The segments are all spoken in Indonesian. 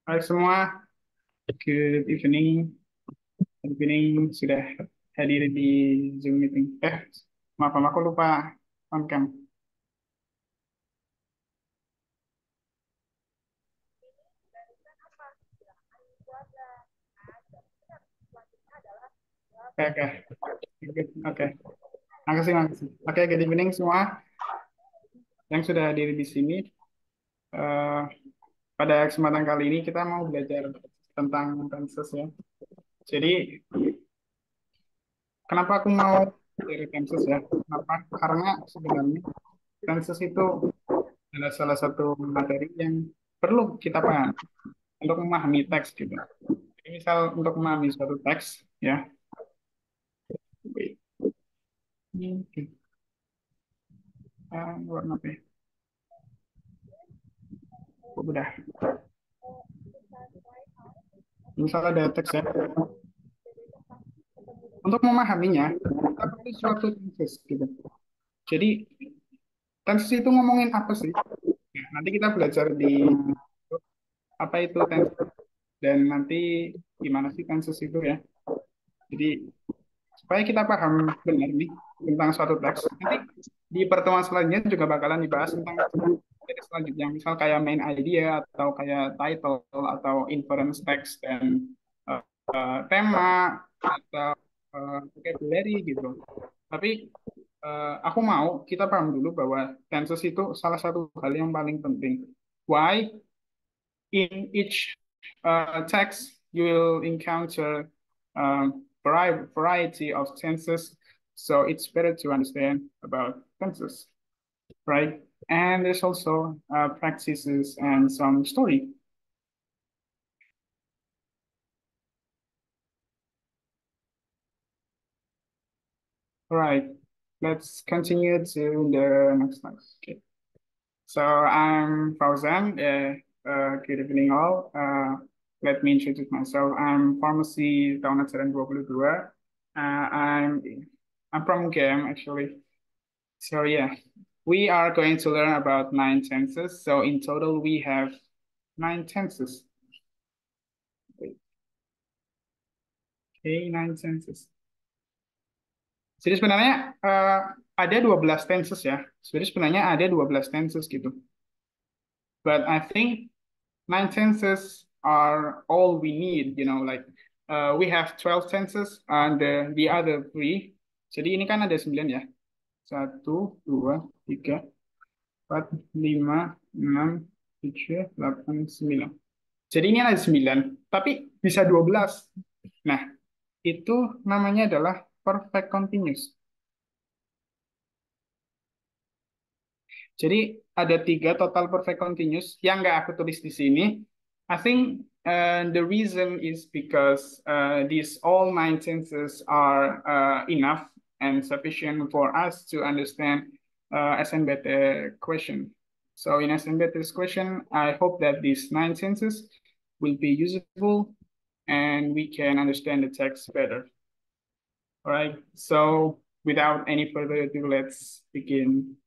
Hai semua, good evening. Good evening sudah hadir di Zoom meeting. Maaf, aku lupa on cam. Oke, oke, oke. Makasih, makasih. Oke, good evening semua yang sudah hadir di sini. Eh, Pada kesempatan kali ini kita mau belajar tentang tenses ya. Jadi, kenapa aku mau belajar tenses ya? Kenapa? Karena sebenarnya tenses itu adalah salah satu materi yang perlu kita pahami untuk memahami teks gitu. Jadi misal untuk memahami suatu teks, ya, ini warna apa ya? Oh, udah. Misal ada teks ya, untuk memahaminya kita perlu suatu tenses gitu. Jadi tenses itu ngomongin apa sih? Nah, nanti kita belajar di apa itu tenses dan nanti gimana sih tenses itu ya. Jadi supaya kita paham benar nih tentang suatu teks. Nanti di pertemuan selanjutnya juga bakalan dibahas tentang materi selanjutnya, misal kayak main idea atau kayak title atau inference text dan uh, tema atau vocabulary gitu. Tapi aku mau kita paham dulu bahwa tenses itu salah satu hal yang paling penting. Why? In each text, you will encounter variety of tenses, so it's better to understand about tenses, right? And there's also practices and some story. All right, let's continue to the next slide. Okay. So I'm Fauzan. Good evening all. Let me introduce myself. I'm pharmacy tahun ajaran 22. Uh, I'm I'm from UGM actually. So yeah, we are going to learn about nine tenses. So in total we have nine tenses. Okay, nine tenses. Jadi sebenarnya ada 12 tenses ya. Jadi sebenarnya ada 12 tenses gitu. But I think nine tenses are all we need, like we have 12 tenses and the other three. Jadi ini kan ada 9 ya. Satu, dua, tiga, empat, lima, enam, tujuh, delapan, sembilan. Jadi ini ada 9, tapi bisa 12. Nah, itu namanya adalah perfect continuous. Jadi ada 3 total perfect continuous yang nggak aku tulis di sini. I think the reason is because these all nine tenses are enough and sufficient for us to understand SNBT question. So in SNBT's question, I hope that these nine tenses will be useful and we can understand the text better. All right. So without any further ado, let's begin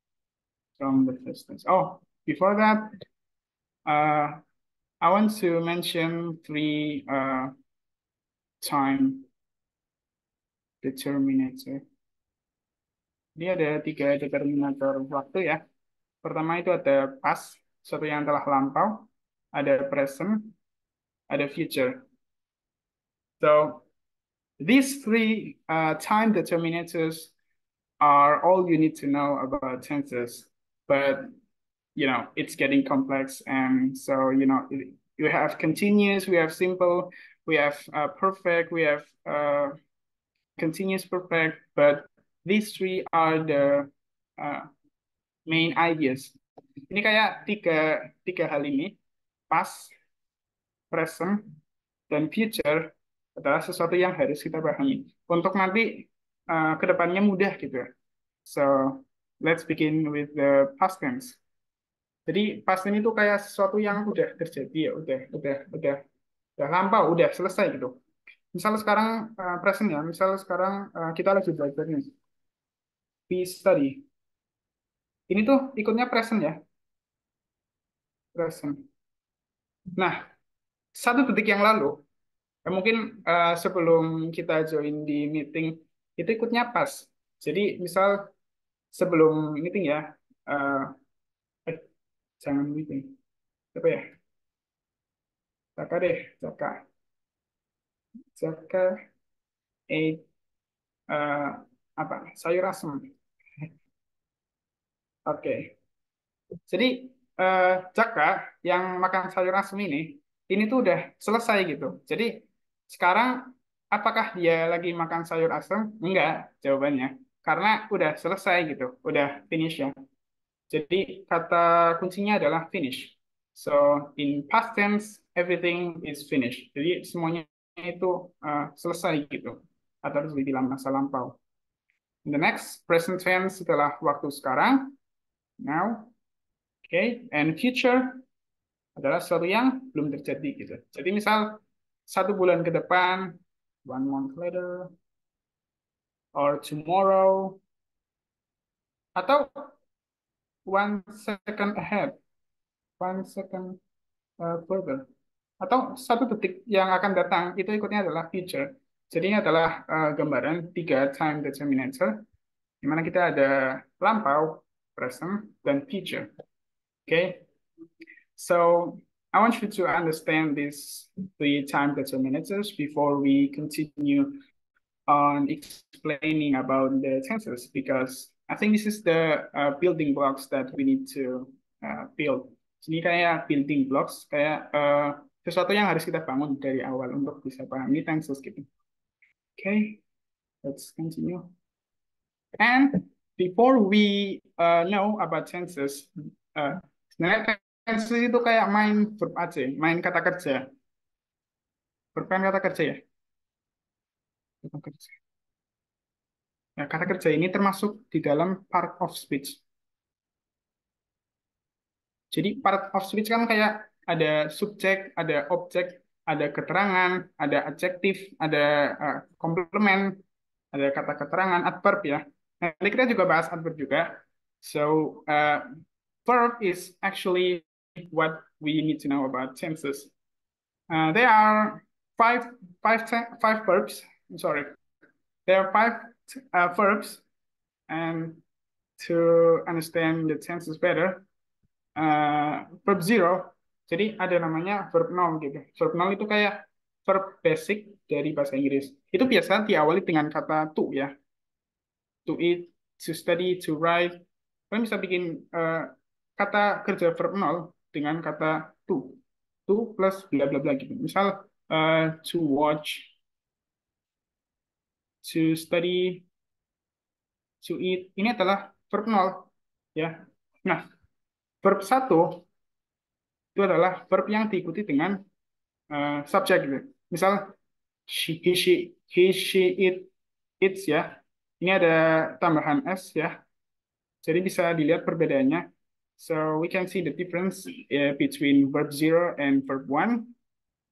from the first tense. Oh, before that, uh, I want to mention three time determinator. Ini ada 3 determinator waktu ya. Pertama itu ada past, sesuatu yang telah lampau, ada present, ada future. So these three time determinators are all you need to know about tenses. But it's getting complex, and so you have continuous, we have simple, we have perfect, we have continuous perfect, but these three are the uh, main ideas. Ini kayak tiga tiga hal ini, past, present, dan future adalah sesuatu yang harus kita pahami untuk nanti kedepannya mudah gitu ya. So let's begin with the past tense. Jadi past tense itu kayak sesuatu yang udah terjadi ya, udah lampau, udah selesai gitu. Misal sekarang present ya, misal sekarang kita lagi belajar nih, we study. Ini tuh ikutnya present ya, present. Nah, satu detik yang lalu, mungkin sebelum kita join di meeting, itu ikutnya pas. Jadi misal sebelum meeting ya, eh, eh, jangan meeting, apa ya, Jaka deh, Jaka, Jaka, eh, eh, apa, sayur asem. Oke. Jadi Jaka yang makan sayur asem ini tuh udah selesai gitu. Jadi sekarang apakah dia lagi makan sayur asem? Enggak, jawabannya. Karena udah selesai gitu, udah finish ya. Jadi kata kuncinya adalah finish. So in past tense everything is finished. Jadi semuanya itu selesai gitu. Atau harus dibilang masa lampau. The next present tense setelah waktu sekarang, now, okay, and future adalah sesuatu yang belum terjadi gitu. Jadi misal 1 bulan ke depan, 1 month later, or tomorrow, atau 1 second ahead, 1 second further, atau 1 detik yang akan datang itu ikutnya adalah future. Jadi ini adalah gambaran 3 time determinator, di mana kita ada lampau, present, dan future. Oke, okay? So I want you to understand these 3 time determinators before we continue on explaining about the tenses, because I think this is the building blocks that we need to build. Ini kayak building blocks, kayak sesuatu yang harus kita bangun dari awal untuk bisa pahami tenses gitu. Okay, let's continue. And before we know about tenses, sebenarnya tenses itu kayak main verb aja, main kata kerja. Verb kan kata kerja ya? Kata kerja. Nah, kata kerja ini termasuk di dalam part of speech. Jadi part of speech kan kayak ada subjek, ada objek, ada keterangan, ada adjektif, ada komplement, ada kata keterangan, adverb ya. Nah, ini kita juga bahas adverb juga. So, verb is actually what we need to know about tenses. There are five, five verbs. I'm sorry. There are five verbs, and to understand the tenses better, verb zero. Jadi ada namanya verb nol gitu. Verb nol itu kayak verb basic dari bahasa Inggris. Itu biasa diawali dengan kata to ya. To eat, to study, to write. Kalian bisa bikin kata kerja verb nol dengan kata to. To plus bla bla bla gitu. Misal to watch, to study, to eat. Ini adalah verb nol ya. Nah, verb satu itu adalah verb yang diikuti dengan subjek gitu. Misal he, she, it, its ya. Ini ada tambahan s ya. Jadi bisa dilihat perbedaannya. So we can see the difference between verb zero and verb one.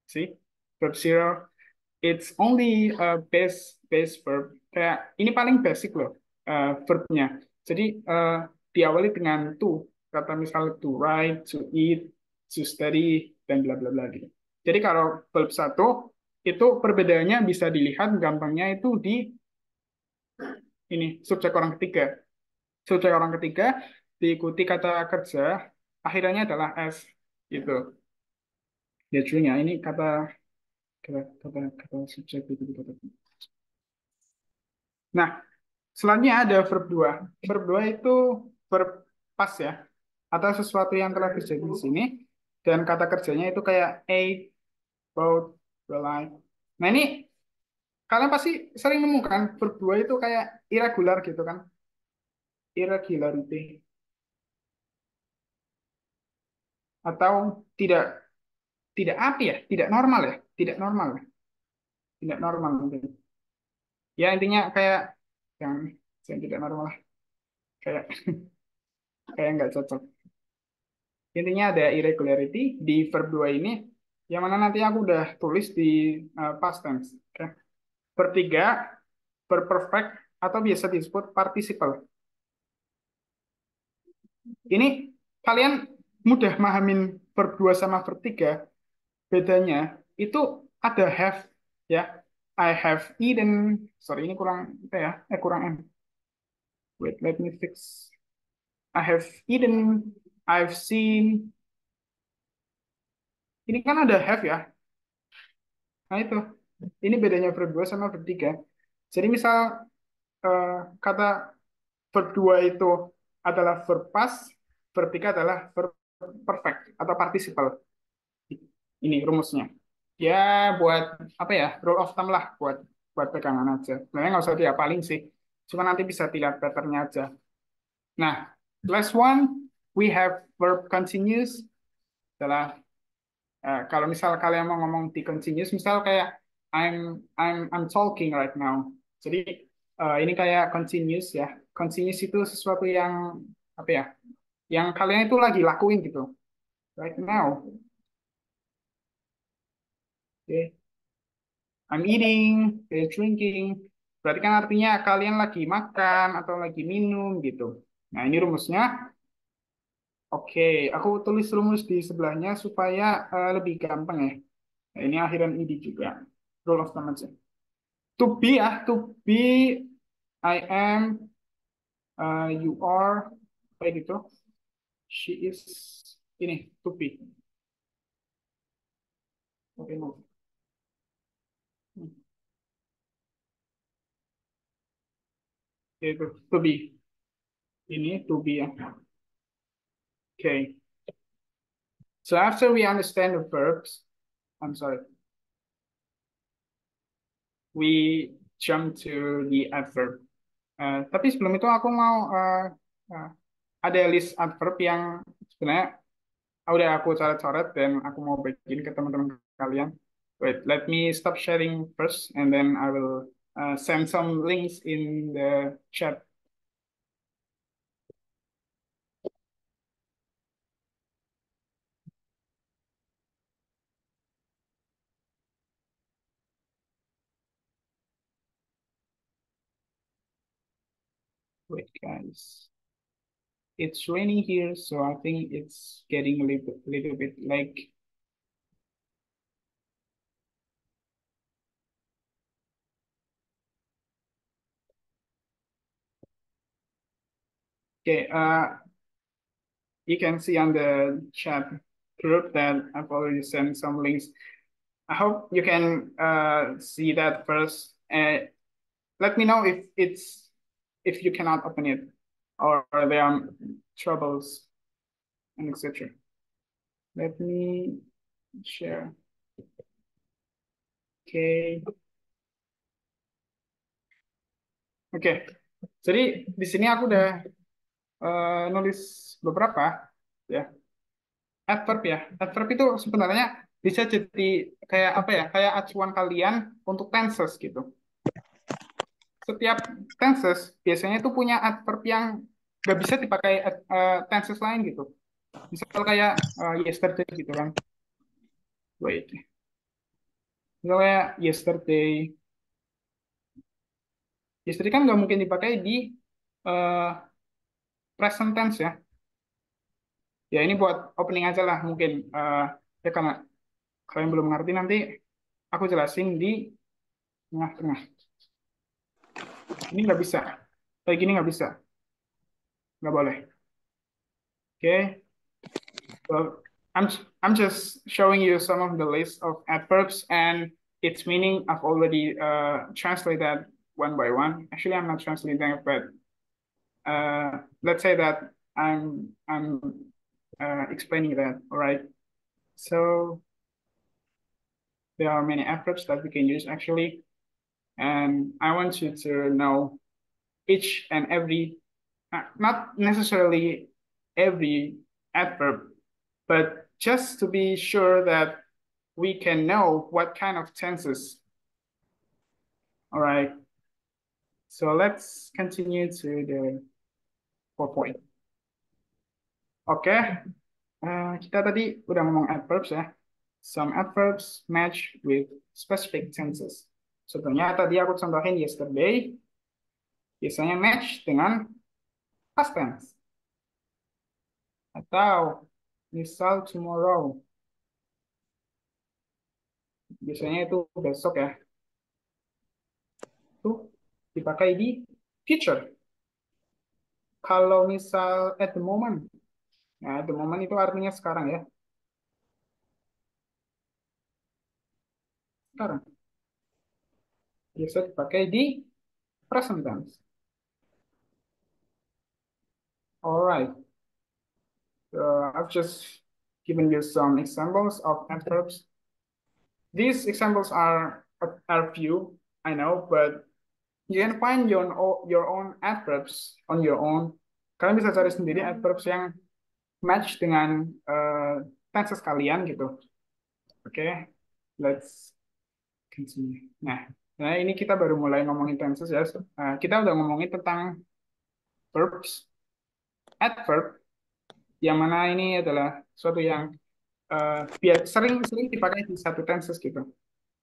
See, verb zero, it's only a base verb. Kayak ini paling basic loh verbnya. Jadi diawali dengan to, kata misal to write, to eat, to study, dan bla bla bla gitu. Jadi kalau verb satu itu perbedaannya bisa dilihat gampangnya itu di ini subjek orang ketiga. Subjek orang ketiga diikuti kata kerja, akhirnya adalah s gitu. Biasanya ini kata subjek itu kata. Nah, selanjutnya ada verb 2. Verb 2 itu verb pas ya, atau sesuatu yang telah terjadi di sini, dan kata kerjanya itu kayak ate, bought, rely. Nah ini kalian pasti sering menemukan verb 2 itu kayak irregular gitu kan, irregularity, atau tidak tidak apa ya, tidak normal ya, tidak normal, tidak normal mungkin. Ya intinya kayak yang tidak normal lah, kayak kayak nggak cocok. Intinya ada irregularity di verb 2 ini, yang mana nanti aku udah tulis di past tense. Oke. Verb 3, verb perfect, atau biasa disebut participle. Ini kalian mudah mahamin verb 2 sama verb 3 bedanya itu ada have ya. I have eaten. Sorry, ini kurang apa ya? Kurang M. Wait, let me fix. I have eaten. I've seen. Ini kan ada have ya. Nah itu. Ini bedanya verb 2 sama verb 3. Jadi misal eh, kata verb 2 itu adalah verb past, verb 3 adalah verb perfect atau participle. Ini rumusnya. Ya buat apa ya? Rule of thumb lah buat pegangan aja. Sebenarnya nggak usah dihafalin sih. Cuma nanti bisa dilihat patternnya aja. Nah, last one we have verb continuous adalah kalau misal kalian mau ngomong di continuous, misal kayak I'm talking right now. Jadi ini kayak continuous ya. Continuous itu sesuatu yang apa ya? Yang kalian itu lagi lakuin gitu. Right now. Oke. I'm eating, they're drinking. Berarti kan artinya kalian lagi makan atau lagi minum gitu. Nah, ini rumusnya. Oke, aku tulis rumus di sebelahnya supaya lebih gampang ya. Nah, ini akhiran id juga. Rule of thumb aja. To be ya, to be, I am, you are, kayak gitu. She is, ini, to be. Oke, no. Itu, to be. Ini to be ya. Okay. So after we understand the verbs, I'm sorry, we jump to the adverb. Tapi sebelum itu aku mau uh, ada list adverb yang sebenarnya udah aku coret-coret dan aku mau bagiin ke teman-teman kalian. Wait, let me stop sharing first and then I will send some links in the chat. Wait, guys. It's raining here, so I think it's getting a little bit like. Okay, you can see on the chat group that I've already sent some links. I hope you can see that first. Let me know if you cannot open it or there are troubles and etc. Let me share. Oke, oke. Jadi di sini aku udah nulis beberapa ya adverb ya. Adverb itu sebenarnya bisa jadi kayak apa ya? Kayak acuan kalian untuk tenses gitu. Setiap tenses biasanya itu punya adverb yang nggak bisa dipakai tenses lain gitu. Misal kayak yesterday gitu kan. Wait. Misal kayak yesterday. Yesterday kan nggak mungkin dipakai di uh, present tense ya. Ya ini buat opening aja lah mungkin. Ya karena kalian belum ngerti nanti aku jelasin di tengah-tengah. Ini nggak bisa. Kayak gini nggak bisa. Nggak boleh. Oke. Well, I'm just showing you some of the list of adverbs and its meaning. I've already translated that one by one. Actually, I'm not translating it, but let's say that I'm explaining that. All right. So there are many adverbs that we can use actually, and I want you to know each and every, not necessarily every adverb, but just to be sure that we can know what kind of tenses. All right. So let's continue to the 4 point. Oke, kita tadi udah ngomong adverbs ya. Some adverbs match with specific tenses. Contohnya tadi aku contohin yesterday, biasanya match dengan past tense. Atau misal tomorrow. Biasanya itu besok ya. Itu dipakai di future. Kalau misal at the moment, nah at the moment itu artinya sekarang ya. Sekarang. Biasa dipakai di present tense. Alright. I've just given you some examples of adverbs. These examples are few, I know, but you can find your own adverbs on your own. Kalian bisa cari sendiri adverbs yang match dengan tenses kalian gitu. Oke, let's continue. Nah, ini kita baru mulai ngomongin tenses ya. Kita udah ngomongin tentang verbs, adverb, yang mana ini adalah suatu yang biar sering dipakai di satu tenses gitu.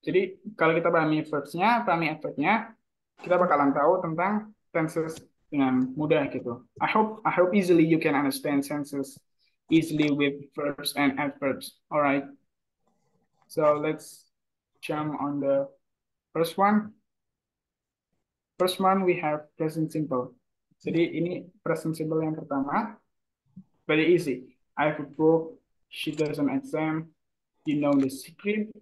Jadi kalau kita pahami verbs-nya, pahami adverb-nya, kita bakalan tahu tentang tenses dengan mudah gitu. I hope easily you can understand tenses easily with verbs and adverbs. Alright, so let's jump on the first one. First one we have present simple. Jadi ini present simple yang pertama, very easy. I have a book, she does an exam, you know the secret.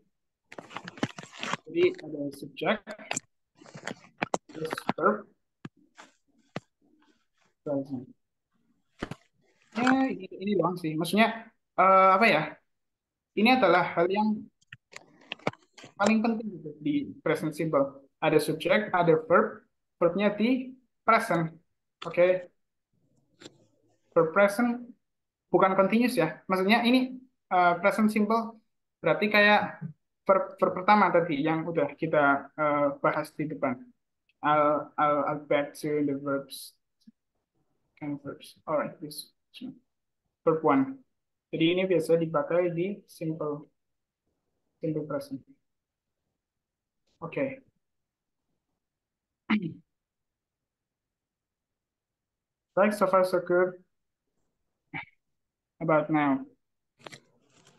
Jadi ada subject, terus verb, present. Ini doang sih. Maksudnya apa ya? Ini adalah hal yang paling penting gitu di present simple. Ada subjek, ada verb, verbnya di present. Oke, verb present bukan continuous ya. Maksudnya ini present simple berarti kayak verb pertama tadi yang udah kita bahas di depan. I'll back to the verbs and verbs. Alright, this verb one. Jadi ini biasa dipakai di simple present. Oke. Right, so far so good. About now.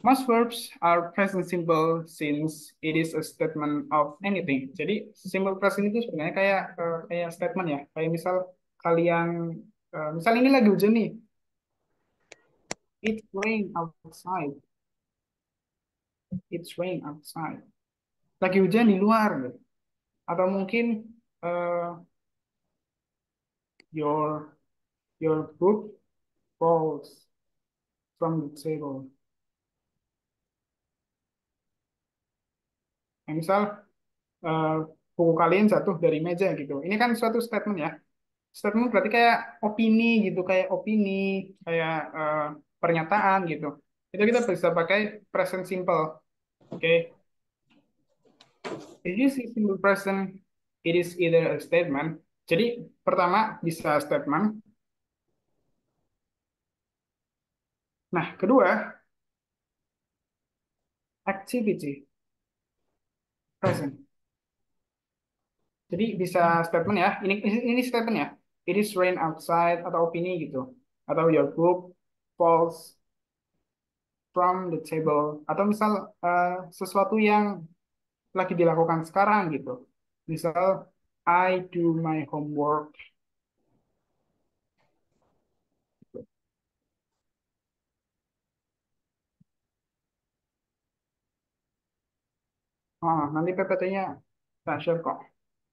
Most verbs are present simple since it is a statement of anything. Jadi simple present itu sebenarnya kayak statement ya. Kayak misal kalian misal ini lagi hujan nih. It's rain outside. It's rain outside. Lagi hujan di luar gitu. Atau mungkin uh, your your book falls from the table. Nah, misal eh, buku kalian jatuh dari meja gitu. Ini kan suatu statement ya. Statement berarti kayak opini gitu, kayak pernyataan gitu. Itu kita bisa pakai present simple. Oke. If you see simple present, it is either a statement. Jadi pertama bisa statement. Nah, kedua activity present. Jadi bisa statement ya. Ini statement ya. It is rain outside atau opini gitu. Atau your book falls from the table atau misal sesuatu yang lagi dilakukan sekarang gitu. Misal I do my homework. Oh, nanti PPT-nya tak share kok.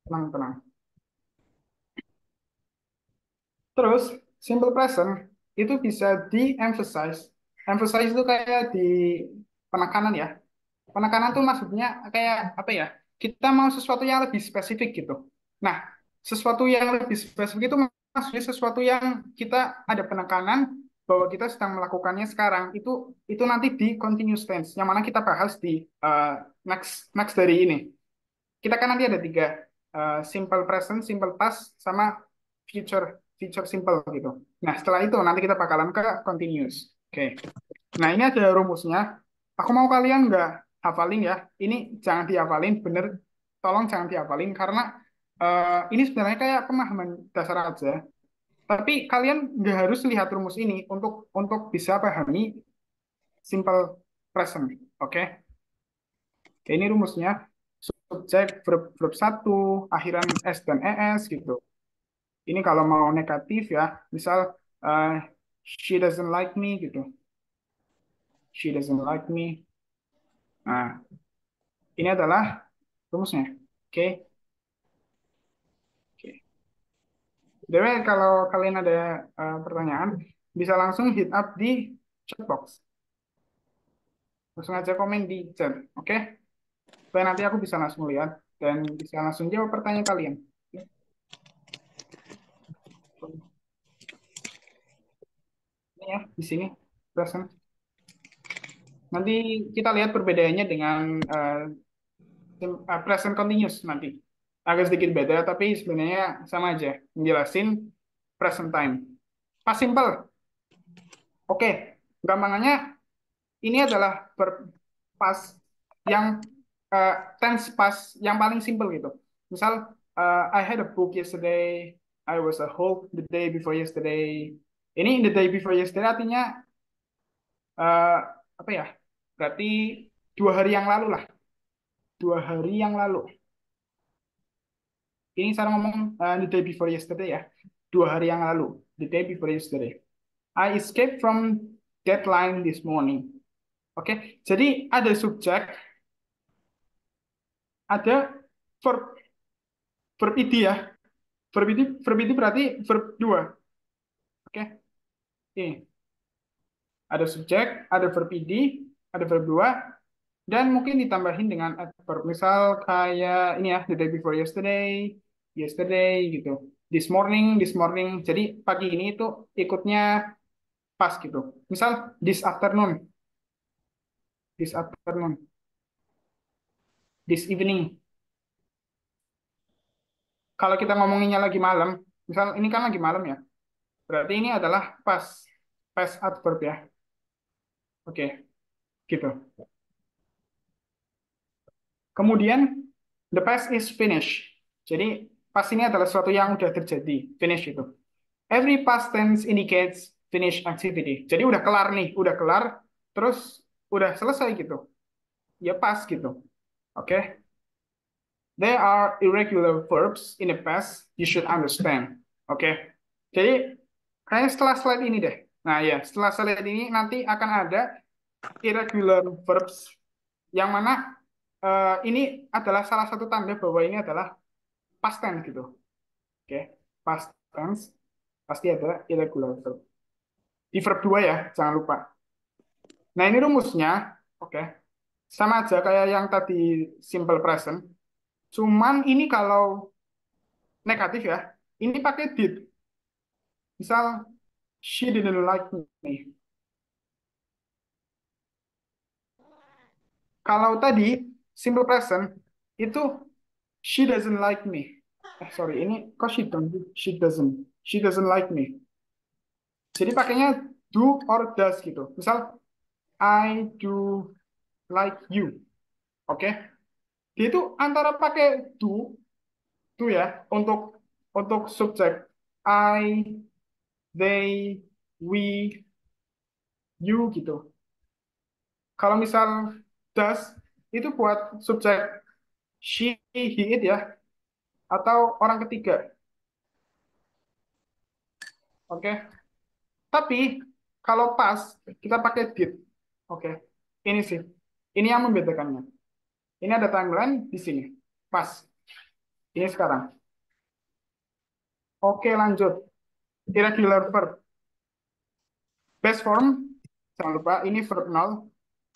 Tenang, tenang. Terus simple present itu bisa di-emphasize. Emphasize itu kayak di penekanan ya. Penekanan tuh maksudnya kayak apa ya? Kita mau sesuatu yang lebih spesifik gitu. Nah, sesuatu yang lebih spesifik itu maksudnya sesuatu yang kita ada penekanan bahwa kita sedang melakukannya sekarang. Itu nanti di continuous tense yang mana kita bahas di next next dari ini. Kita kan nanti ada tiga, simple present, simple past, sama future simple gitu. Nah, setelah itu nanti kita bakalan ke continuous. Oke. Nah, ini ada rumusnya. Aku mau kalian nggak hafalin ya. Ini jangan dihafalin, bener. Tolong jangan dihafalin karena ini sebenarnya kayak pemahaman dasar aja. Tapi kalian nggak harus lihat rumus ini untuk bisa pahami simple present. Oke? Ini rumusnya subjek verb verb satu akhiran s dan es gitu. Ini kalau mau negatif ya, misal eh, she doesn't like me gitu. She doesn't like me. Nah, ini adalah rumusnya. Oke. Oke. Jadi kalau kalian ada pertanyaan, bisa langsung hit up di chat box. Langsung aja komen di chat. Oke? Supaya nanti aku bisa langsung lihat dan bisa langsung jawab pertanyaan kalian. Oke. Ini ya, di sini. Present. Nanti kita lihat perbedaannya dengan present continuous nanti. Agak sedikit beda, tapi sebenarnya sama aja. Menjelasin present time. Pas simple. Oke. Gampangannya ini adalah pas yang tense pas yang paling simple gitu. Misal, I had a book yesterday, I was a hope the day before yesterday. Ini the day before yesterday artinya eh, apa ya? Berarti 2 hari yang lalu lah. 2 hari yang lalu. Ini saya ngomong the day before yesterday ya. 2 hari yang lalu. The day before yesterday. I escaped from deadline this morning. Oke, jadi ada subjek, ada verb, verb id ya. Verb id berarti verb 2. Oke, ini ada subjek, ada verb id, ada verb 2, dan mungkin ditambahin dengan adverb. Misal kayak ini ya, the day before yesterday, yesterday gitu. This morning. Jadi pagi ini itu ikutnya pas gitu. Misal this afternoon, this evening. Kalau kita ngomonginnya lagi malam, misal ini kan lagi malam ya. Berarti ini adalah past adverb ya. Oke, gitu. Kemudian the past is finished. Jadi past ini adalah sesuatu yang udah terjadi, finish itu. Every past tense indicates finished activity. Jadi udah kelar nih, udah kelar, terus udah selesai gitu. Ya pas gitu. Oke. There are irregular verbs in the past you should understand. Oke. Jadi kayaknya setelah slide ini deh. Nah ya, setelah slide ini nanti akan ada irregular verbs yang mana ini adalah salah satu tanda bahwa ini adalah past tense gitu. Oke, past tense pasti ada irregular verb. Di verb 2 ya, jangan lupa. Nah, ini rumusnya, oke. Sama aja kayak yang tadi simple present. Cuman ini kalau negatif ya, ini pakai did. Misal, she didn't like me. Kalau tadi simple present, itu she doesn't like me. Sorry, ini kok she don't? She doesn't like me. Jadi pakainya do or does gitu. Misal, I do like you. Oke. Dia itu antara pakai do ya untuk subjek I, they, we, you gitu. Kalau misal does itu buat subjek she, he, it ya atau orang ketiga. Oke. Tapi kalau pas kita pakai did. Oke. Ini sih. Ini yang membedakannya. Ini ada timeline di sini. Pas. Ini sekarang. Oke, lanjut. Irregular verb. Base form, jangan lupa, ini verb 0.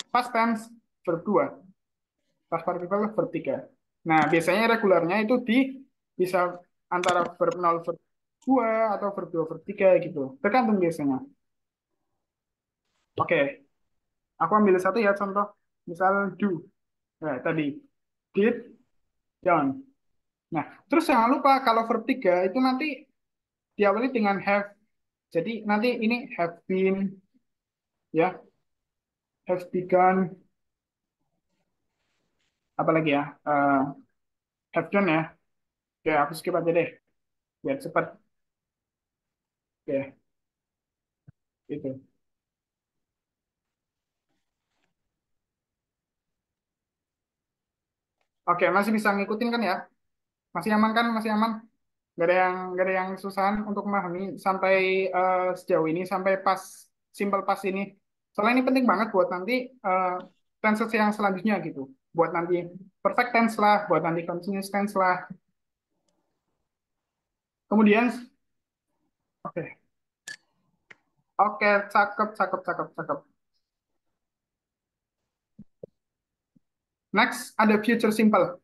Past tense, verb 2. Past participle, verb 3. Nah, biasanya regularnya itu bisa antara verb 0, verb 2, atau verb 2, verb 3 gitu. Tergantung biasanya. Oke, aku ambil satu ya contoh. Misal do. Nah, tadi. Did, done. Nah, terus jangan lupa kalau verb 3 itu nanti diawali dengan have. Jadi nanti ini have been, ya, have begun, apalagi ya, have done ya. Oke, aku skip aja deh, biar cepat. Oke, itu. Oke, masih bisa ngikutin kan ya? Masih aman kan? Masih aman? Gak ada yang susahan untuk memahami sampai sejauh ini, sampai pas, simple pas ini. Soalnya ini penting banget buat nanti tenses yang selanjutnya gitu. Buat nanti perfect tense lah, buat nanti continuous tense lah. Kemudian, oke, oke, cakep, cakep, cakep, cakep. Next, ada future simple.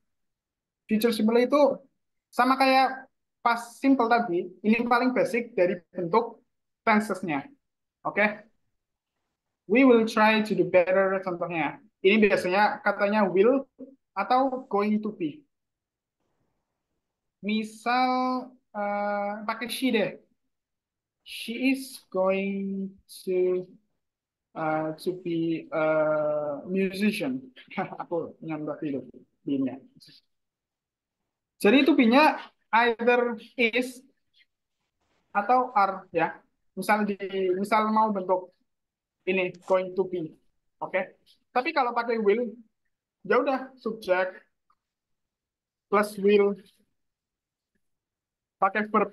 Future simple itu sama kayak pas simple tadi, ini paling basic dari bentuk tensesnya. Oke, we will try to do better contohnya. Ini biasanya katanya will atau going to be. Misal pakai she deh. She is going to be a musician. Aku nyambat itu be-nya. Jadi itu be-nya either is atau are ya. Misal misal mau bentuk ini going to be. Oke. Tapi kalau pakai will, ya udah subject plus will pakai verb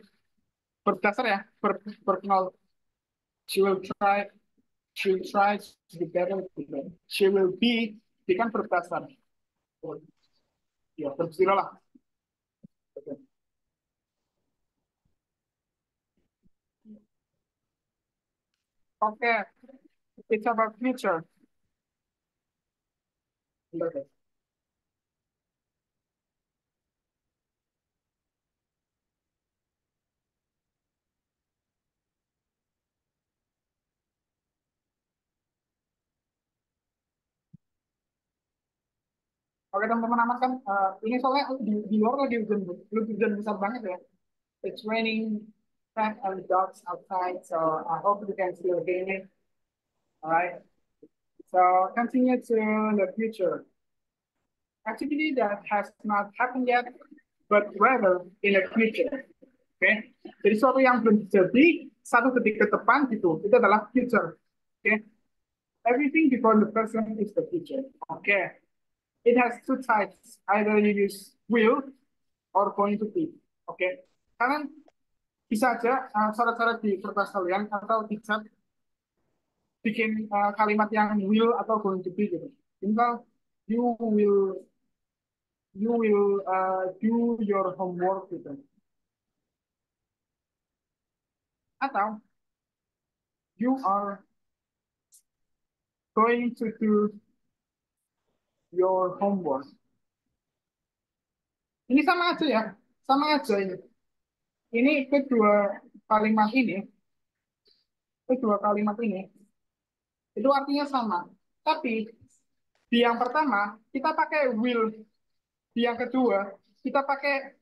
verb dasar ya, verb nol. She will try, she will try to be better. Gitu. She will be, dia kan verb dasar. Ya, verb zero lah. Oke, it's about future. Oke teman-teman aman kan? Ini soalnya di luar lagi hujan besar banget ya. It's raining cat and dogs outside, so I hope you can still hear me. Alright. So continue to the future. Activity that has not happened yet, but rather in the future. Oke, jadi sesuatu yang belum terjadi satu detik ke depan gitu, itu adalah future. Oke, everything before the present is the future. Oke, it has two types, either you use will or going to be. Oke, kalian bisa aja cara-cara di kertas kalian atau di chat bikin kalimat yang will atau going to be gitu. Misal you will do your homework gitu. Atau you are going to do your homework. Ini sama aja ya, sama aja ini. Ini kedua kalimat ini, itu artinya sama. Tapi di yang pertama kita pakai will, di yang kedua kita pakai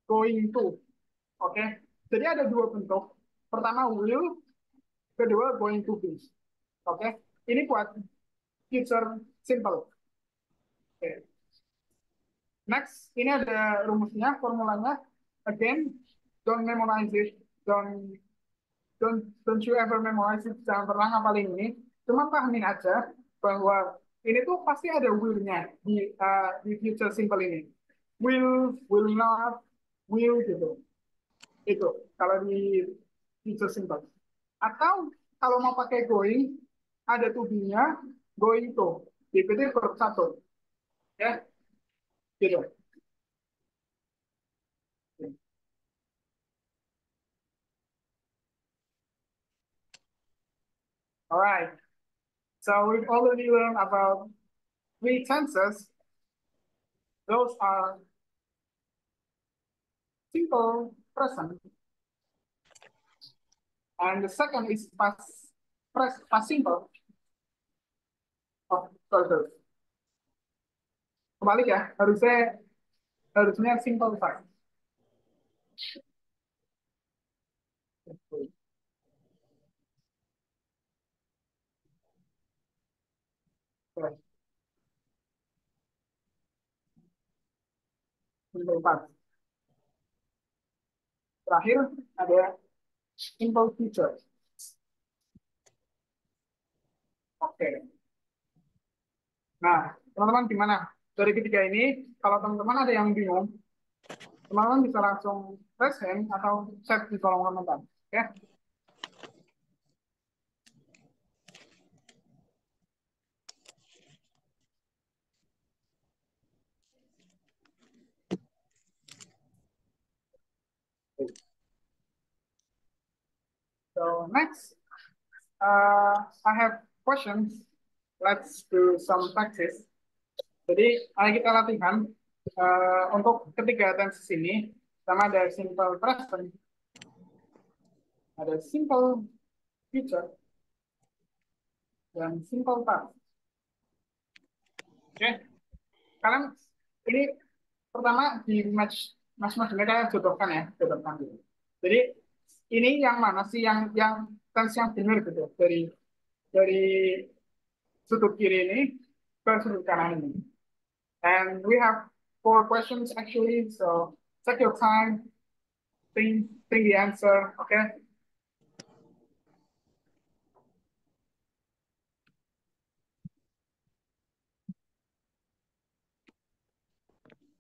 going to. Oke, jadi ada dua bentuk. Pertama will, kedua going to be. Oke, ini buat future simple. Oke. Next, ini ada rumusnya, formulanya. Again, don't memorize it, don't you ever memorize it, jangan pernah ngapalin ini. Cuma pahamin aja bahwa ini tuh pasti ada will-nya di future simple ini. Will not, will gitu. Itu kalau di future simple. Atau kalau mau pakai going, ada to be-nya, going to. DPT verb satu. Ya, gitu. Alright. So we've already learned about three tenses. Those are simple present, and the second is past simple. Oh, sorry. Kembali ya, harusnya simple past. Simple past. Terakhir ada simple future. Oke. Nah, teman-teman gimana? dari ketiga ini, kalau teman-teman ada yang bingung, teman-teman bisa langsung raise hand atau chat di kolom komentar. Oke? So next, I have questions. Let's do some practice. Jadi, mari kita latihan untuk ketiga tenses ini. Sama ada simple present, ada simple future, dan simple past. Oke, kalian ini pertama di match ini kalian jodohkan ya, jodohkan dulu. Jadi ini yang mana sih yang tense yang benar gitu dari sudut kiri ini ke sudut kanan ini. And we have four questions actually, so take your time, think the answer, okay?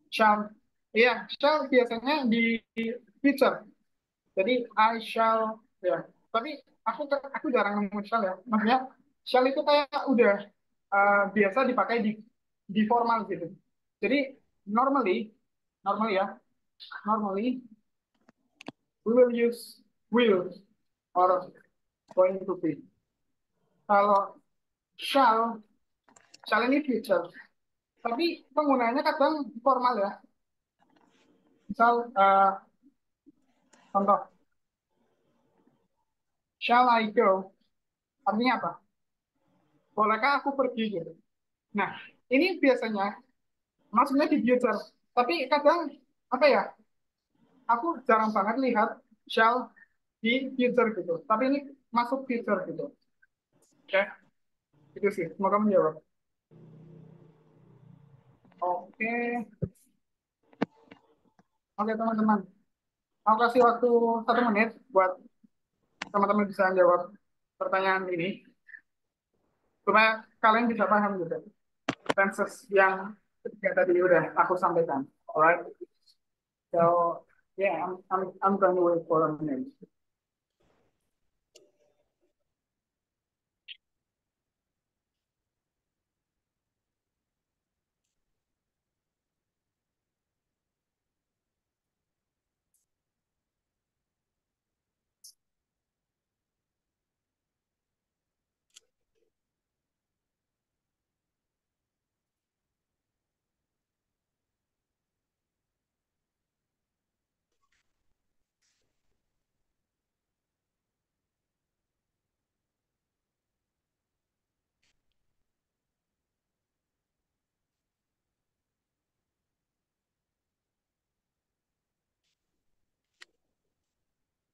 Shall, iya, shall biasanya di future. Jadi I shall, ya. Tapi aku jarang nemu shall ya. Maksudnya shall itu kayak udah biasa dipakai di formal gitu. Jadi normally, normally ya, normally we will use will or going to be. Kalau shall, shall ini future. Tapi penggunaannya kadang formal ya. Misal contoh, shall I go? Artinya apa? Bolehkah aku pergi gitu? Nah, ini biasanya maksudnya di future. Tapi kadang apa ya? Aku jarang banget lihat shall di future gitu. Tapi ini masuk future gitu. Oke, itu sih. Semoga menjawab. Oke, oke teman-teman. Aku kasih waktu 1 menit buat teman-teman bisa jawab pertanyaan ini supaya kalian bisa paham gitu. Tenses yang ketiga tadi udah aku sampaikan. Alright. So yeah, I'm going to wait for a minute.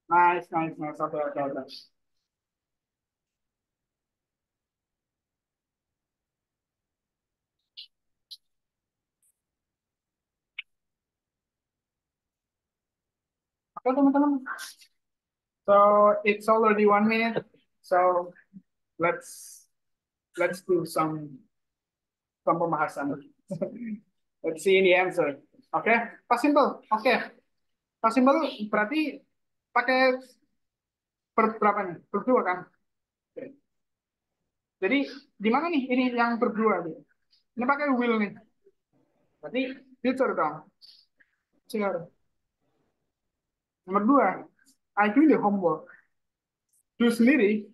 Nice, nice, nice. Okay, okay, okay. Oke, teman-teman. So it's already 1 minute. So let's let's do some pembahasan. Let's see the answer. Oke, pas simple. Oke, pas simple berarti pakai berapa nih? Berdua kan? Oke. Jadi di mana nih ini yang berdua nih? Ini pakai will nih. Berarti future dong. Future. Nomor dua, I do the homework. Do sendiri.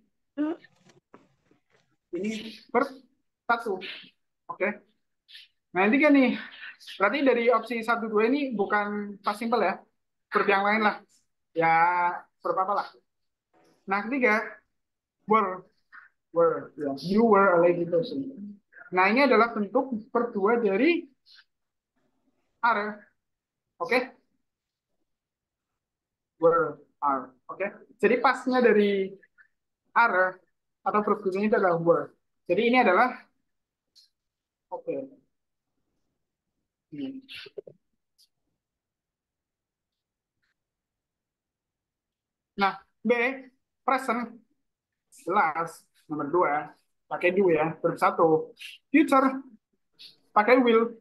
Ini per satu. Oke. Nah, ini kan nih. Berarti dari opsi satu dua ini bukan pas simple ya. Seperti yang lain lah. Ya, berapa lah. Nah, ketiga, were. Were. Ya. You were a lady person. Nah, ini adalah bentuk per dua dari are. Oke. Were, are. Oke. Jadi pasnya dari are atau verb ini adalah were. Jadi ini adalah oke. Hmm. Nah, B, present, jelas. Nomor dua, pakai do ya. Verb satu. Future, pakai will.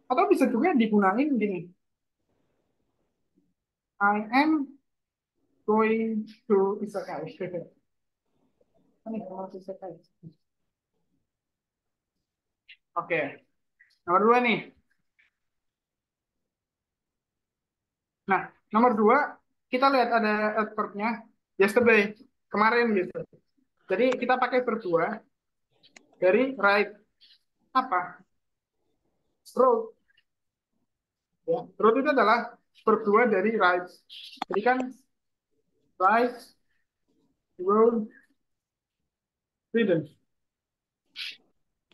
Atau bisa juga digunain gini. I am going to isekai. Ini kalau isekai. Oke, nomor dua nih. Nah, nomor dua, kita lihat ada adverbnya yesterday, kemarin gitu. Jadi kita pakai verb dua dari write apa? Wrote. Ya. Wrote itu adalah verb dua dari write. Jadi kan write, wrote, written.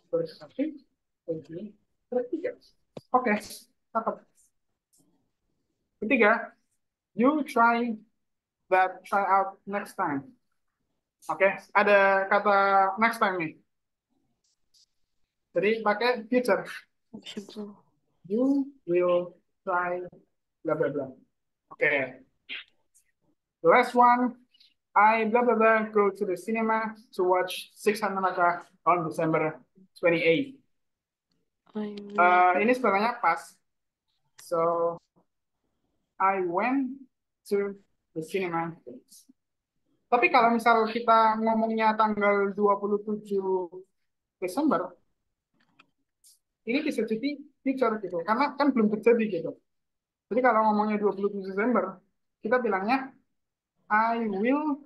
Berarti, ketiga. Oke, cakep. Ketiga, you try that try out next time. Oke, ada kata next time nih. Jadi pakai future. You will try blah blah blah. Oke. The last one, I blah blah blah go to the cinema to watch Six Handamaka on December 28. Ini sebenarnya pas. So I went to the cinema. Tapi kalau misal kita ngomongnya tanggal 27 Desember, ini bisa jadi future gitu. Karena kan belum terjadi gitu. Jadi kalau ngomongnya 27 Desember, kita bilangnya I will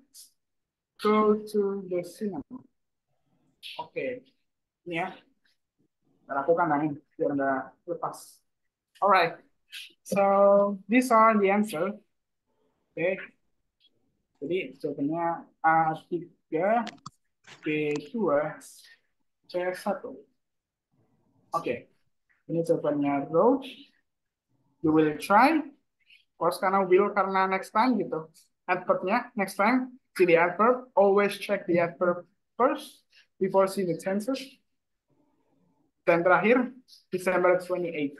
go to the cinema. Oke, ini ya. Kita lakukan lagi biar nggak lepas. Alright, so these are the answer. Oke, jadi jawabannya A3, B2, C1. Oke, ini jawabannya road. You will try. Course karena will karena next time gitu. Adverbnya next time. See the adverb. Always check the adverb first before see the tenses. Dan terakhir December 28.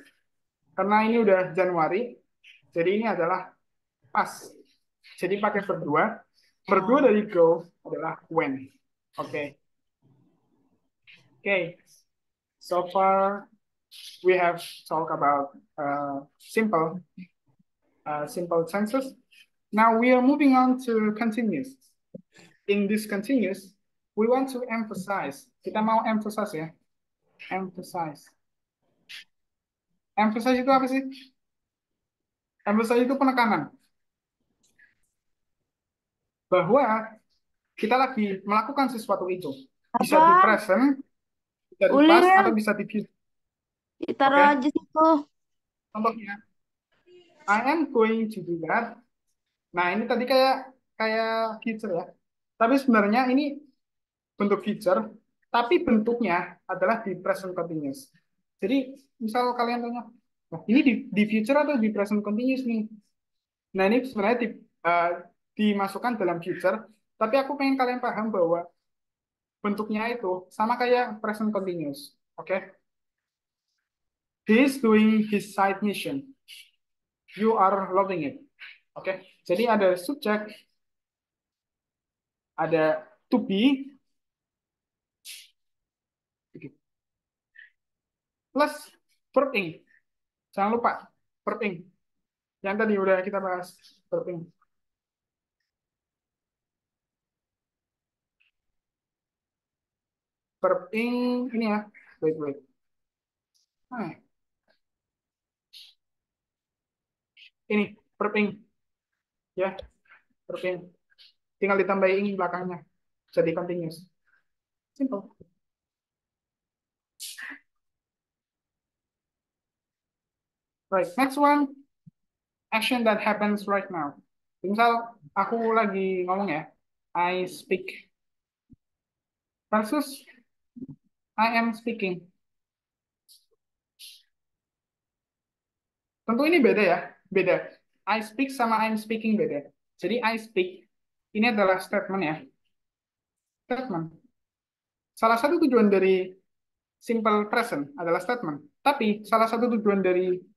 Karena ini udah Januari, jadi ini adalah pas. Jadi pakai verb 2. Verb 2 dari go adalah when. Oke. Okay. Oke. Okay. So far we have talked about simple tenses. Now we are moving on to continuous. In this continuous, we want to emphasize. Kita mau emphasize ya. Emphasize. Emphasize itu apa sih? Emphasize itu penekanan. Bahwa kita lagi melakukan sesuatu itu. Bisa di Apa? present, bisa di past, Ulil, atau bisa di future. ditaruh Oke? aja situ. Contohnya, I am going to do that. Nah, ini tadi kayak kayak future ya. Tapi sebenarnya ini bentuk future, tapi bentuknya adalah di present continuous. Jadi, misal kalian tanya, nah, ini di future atau di present continuous nih? Nah, ini sebenarnya dimasukkan dalam future, tapi aku pengen kalian paham bahwa bentuknya itu sama kayak present continuous. Oke? Okay? He is doing his side mission. You are loving it. Oke? Okay? Jadi ada subjek, ada to be, plus verb ing. Jangan lupa verb ing. Yang tadi udah kita bahas verb ing. Verb ing ini ya. Wait, wait. Nah, ini verb ing ya, verb ing. Tinggal ditambahin ing belakangnya. Jadi continuous. Simple. Right, next one, action that happens right now. Misal aku lagi ngomong ya, I speak versus I am speaking. Tentu ini beda ya, beda. I speak sama I'm speaking beda. Jadi I speak ini adalah statement ya, statement. Salah satu tujuan dari simple present adalah statement. Tapi salah satu tujuan dari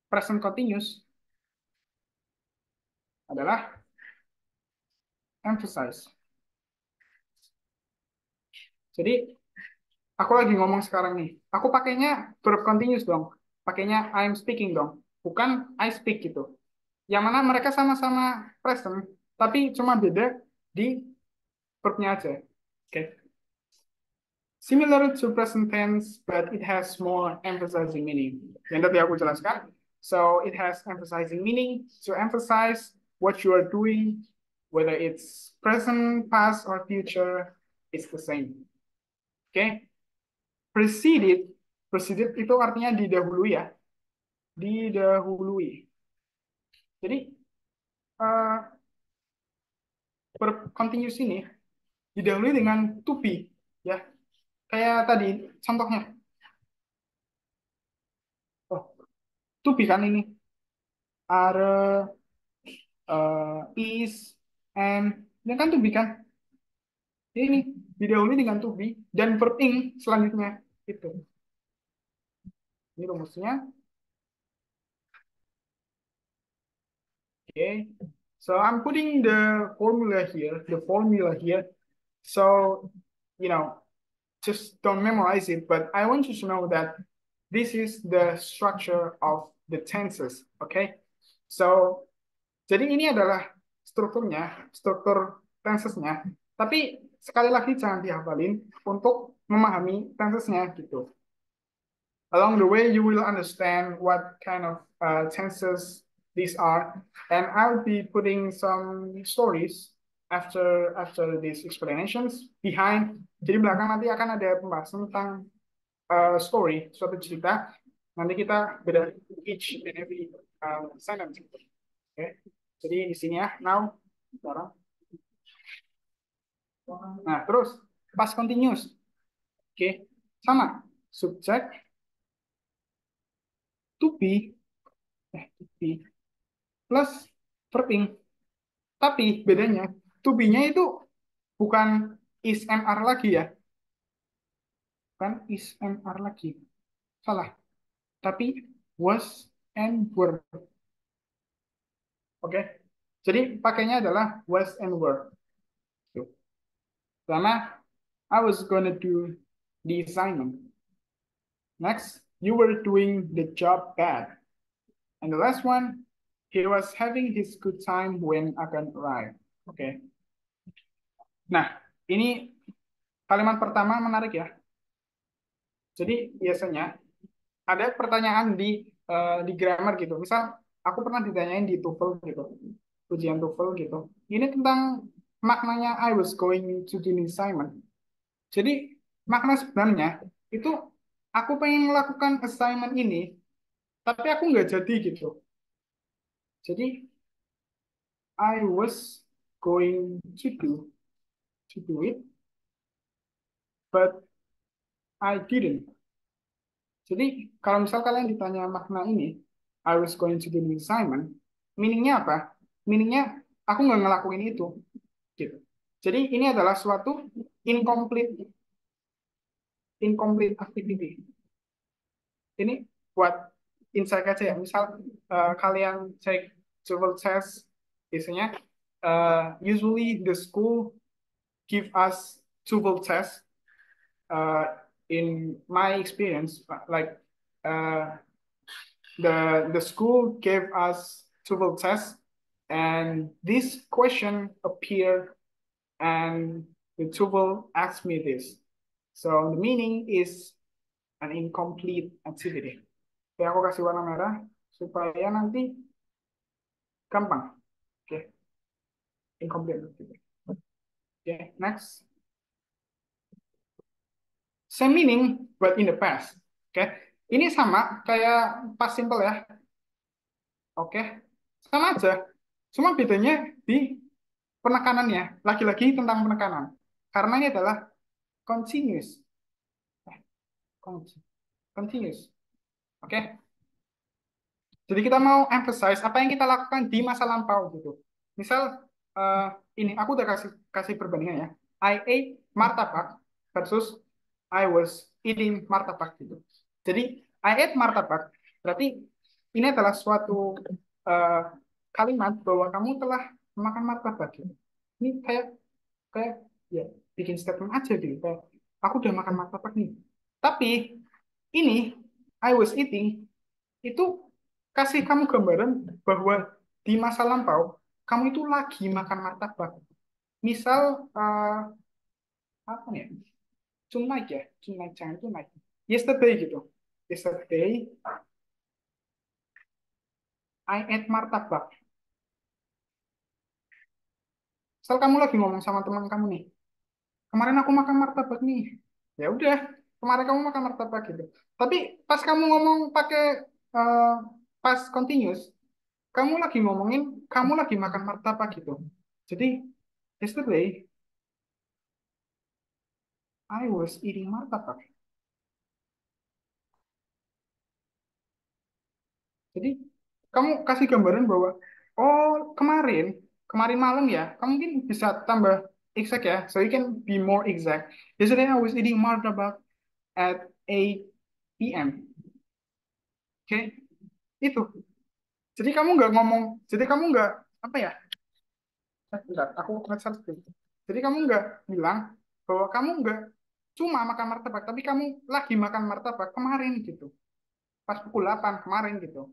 present continuous adalah emphasize. Jadi aku lagi ngomong sekarang nih. Aku pakainya verb continuous dong. pakainya I'm speaking dong, bukan I speak gitu. Yang mana mereka sama-sama present, tapi cuma beda di verbnya aja. Oke. Okay. Similar to present tense, but it has more emphasizing meaning. Yang tadi aku jelaskan. So it has emphasizing meaning to emphasize what you are doing, whether it's present, past, or future, it's the same. Oke. Okay? Preceded, preceded itu artinya didahului ya, didahului. Jadi verb continuous ini didahului dengan to be, ya. Kayak tadi contohnya. Oh, to be kan ini. Are, is, and, ini kan to be kan. Ini didahului dengan to be dan verb ing selanjutnya itu. Ini rumusnya. Okay. So I'm putting the formula here, So, you know, just don't memorize it, but I want you to know that this is the structure of the tenses, okay? So, jadi ini adalah strukturnya, struktur tensesnya. Tapi sekali lagi jangan dihafalin untuk memahami tensesnya gitu. Along the way, you will understand what kind of tenses these are, and I'll be putting some stories after these explanations behind. Jadi belakang nanti akan ada pembahasan tentang story, suatu cerita. Nanti kita beda each and every sentence. Okay. Jadi di sini ya, now, sekarang. Nah, terus past continuous. Oke, okay. Sama. Subject to be plus verbing. Tapi bedanya, to be-nya itu bukan is and are lagi ya. Bukan is and are lagi. Salah. Tapi was and were. Oke. Okay? Jadi pakainya adalah was and were. Pertama, I was gonna do the assignment. Next, you were doing the job bad. And the last one, he was having his good time when Akan arrived. Oke. Okay. Nah, ini kalimat pertama menarik ya. Jadi biasanya ada pertanyaan di grammar gitu. Misal aku pernah ditanyain di TOEFL gitu, ujian TOEFL gitu. Ini tentang maknanya I was going to do an assignment. Jadi makna sebenarnya itu aku pengen melakukan assignment ini, tapi aku nggak jadi gitu. Jadi I was going to do it, but I didn't. Jadi kalau misal kalian ditanya makna ini, I was going to do an assignment, meaningnya apa? Meaningnya aku nggak ngelakuin itu, gitu. Jadi ini adalah suatu incomplete incomplete activity. Ini buat insight aja ya. Misal kalian cek TOEFL test, biasanya usually the school give us TOEFL test. In my experience, like the school gave us TOEFL test, and this question appeared, and the TOEFL asked me this. So the meaning is an incomplete activity. Jadi aku kasih warna merah supaya nanti gampang. Oke, okay. Incomplete activity. Oke, okay. Next. Same meaning, but in the past. Oke, okay. Ini sama kayak past simple ya. Oke, okay. Sama aja. Cuma bedanya di penekanannya. Lagi-lagi tentang penekanan. Karena ini adalah continuous. Continuous. Oke. Okay. Jadi kita mau emphasize apa yang kita lakukan di masa lampau gitu. Misal ini aku udah kasih kasih perbandingan ya. I ate martabak versus I was eating martabak gitu. Jadi I ate martabak berarti ini adalah suatu uh, kalimat bahwa kamu telah makan martabak gitu. Ini kayak kayak ya bikin statement aja gitu. Kayak aku udah makan martabak nih. Tapi ini I was eating itu kasih kamu gambaran bahwa di masa lampau kamu itu lagi makan martabak. Misal apa nih? Tonight ya, tonight jangan tonight. Yesterday gitu. Yesterday I ate martabak. Misal kamu lagi ngomong sama teman kamu nih, kemarin aku makan martabak nih. Ya udah, kemarin kamu makan martabak gitu. Tapi pas kamu ngomong pakai uh, pas continuous, kamu lagi ngomongin kamu lagi makan martabak gitu. Jadi yesterday I was eating martabak. Jadi kamu kasih gambaran bahwa oh kemarin kemarin malam ya, kamu mungkin bisa tambah exact ya, so you can be more exact. Yesterday I was eating martabak at 8 p.m. Oke, itu. Jadi kamu nggak ngomong, jadi kamu nggak apa ya? Bentar, aku ngecat dulu. Jadi kamu nggak bilang bahwa kamu nggak cuma makan martabak, tapi kamu lagi makan martabak kemarin gitu, pas pukul 8 kemarin gitu.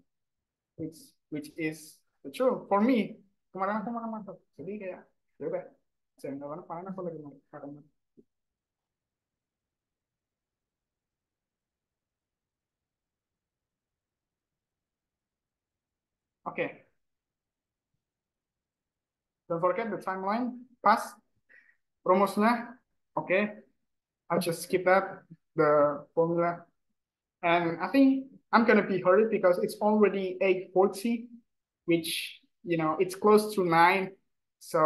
Which is the true for me. Kemarin aku makan martabak, jadi kayak ya udah, jangan kemana-mana, aku lagi makan martabak. Oke, don't forget the timeline. Pas rumusnya, oke, I'll just skip that the formula. And I think I'm gonna be hurried because it's already 8:40, which it's close to 9. So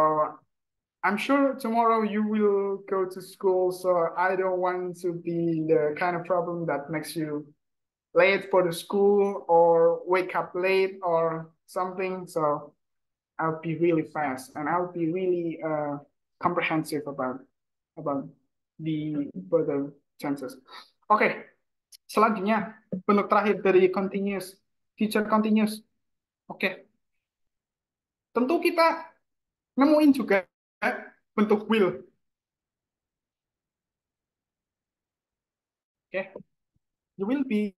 I'm sure tomorrow you will go to school. So I don't want to be the kind of problem that makes you late for the school or wake up late or something. So I'll be really fast and I'll be really comprehensive about the further chances. Oke, okay. Selanjutnya, bentuk terakhir dari continuous, future continuous. Oke, okay. Tentu kita nemuin juga bentuk will. Oke, okay. You will be.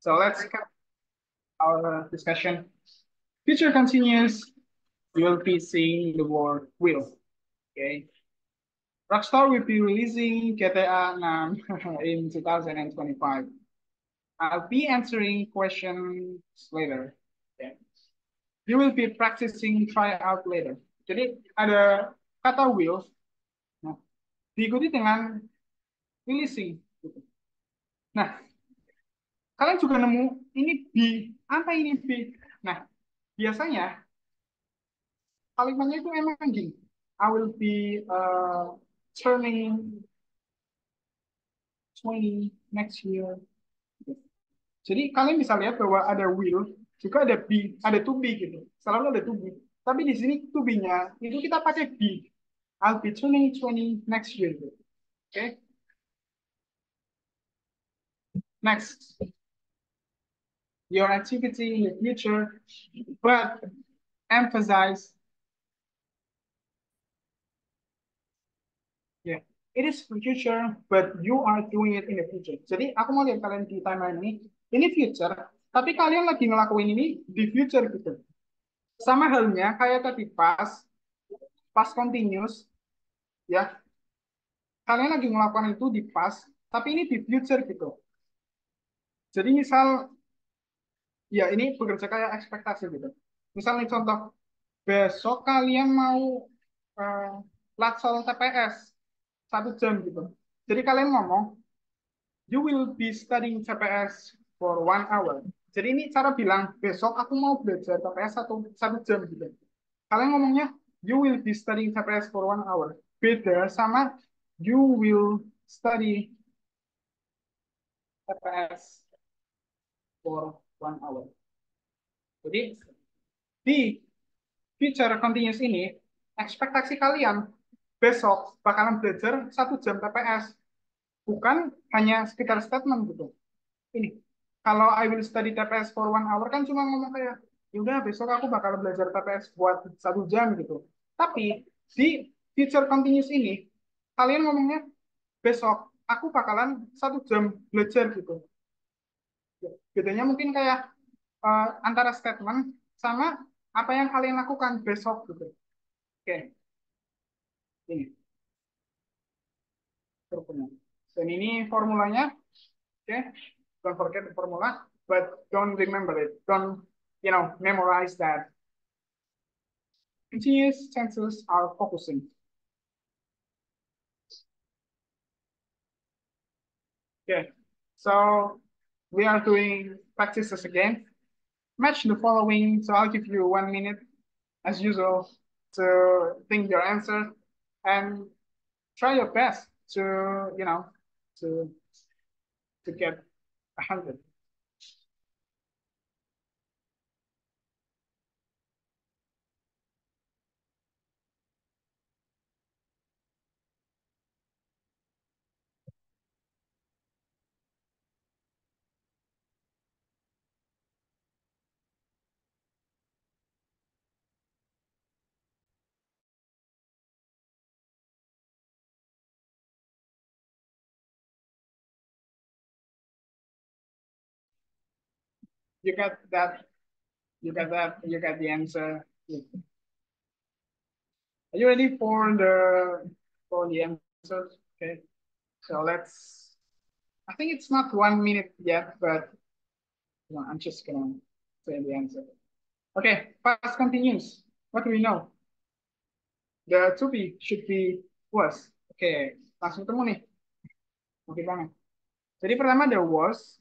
So let's recap our discussion. Future continuous. We will be seeing the word will. Okay. Rockstar will be releasing GTA 6 in 2025. I'll be answering questions later. Okay. You will be practicing tryout later. Jadi ada kata will, nah, diikuti dengan releasing. Gitu. Nah, kalian juga nemu ini B. Apa ini B? Nah, biasanya kalimatnya itu emang gini. I will be turning 20 next year. Jadi kalian bisa lihat bahwa ada will, juga ada be, ada to be gitu. Selalu ada to be. Tapi di sini to be-nya itu kita pakai be. I'll be turning 20 next year. Gitu. Oke, okay? Next. Your activity in the future, but emphasize, yeah, it is future, but you are doing it in the future. Jadi aku mau lihat kalian di timeline ini future, tapi kalian lagi ngelakuin ini di future gitu. Sama halnya kayak tadi pas continuous. ya. Kalian lagi melakukan itu di past, tapi ini di future gitu. Jadi misal, ya ini bekerja kayak ekspektasi gitu. Misal nih contoh, besok kalian mau uh, latsol TPS 1 jam gitu. Jadi kalian ngomong, you will be studying TPS for 1 hour. Jadi ini cara bilang, besok aku mau belajar TPS satu jam gitu. Kalian ngomongnya, you will be studying TPS for 1 hour. Beda sama you will study TPS for 1 hour. Jadi di future continuous ini, ekspektasi kalian besok bakalan belajar 1 jam TPS. Bukan hanya sekitar statement gitu. Ini, kalau I will study TPS for 1 hour kan cuma ngomong kayak, yaudah besok aku bakal belajar TPS buat 1 jam gitu. Tapi di future continuous ini, kalian ngomongnya, besok aku bakalan 1 jam belajar gitu. Bedanya mungkin kayak antara statement sama apa yang kalian lakukan besok gitu. Oke, ini strukturnya. Dan ini formulanya. Oke, don't forget the formula, but don't remember it. Don't, memorize that. Continuous tenses are focusing. Okay, so we are doing practices again. Match the following. So I'll give you 1 minute, as usual, to think your answer and try your best to, to to get 100. You got that? You got that? You got the answer? Are you ready for the answers? Okay. So let's. I think it's not 1 minute yet, but I'm just gonna say the answer. Okay, past continuous. What do we know? The to be should be was. Oke, langsung temu nih. Oke banget. Jadi pertama there was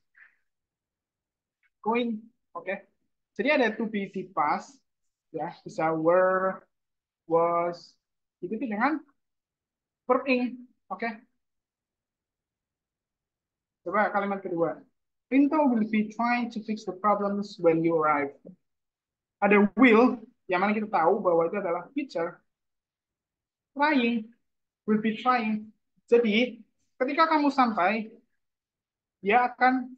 going. Oke. Jadi ada to be di past, ya bisa were, was, itu dengan verb ing. Oke. Coba kalimat kedua. Pinto will be trying to fix the problems when you arrive. Ada will, yang mana kita tahu bahwa itu adalah future. Trying, will be trying. Jadi, ketika kamu sampai, dia akan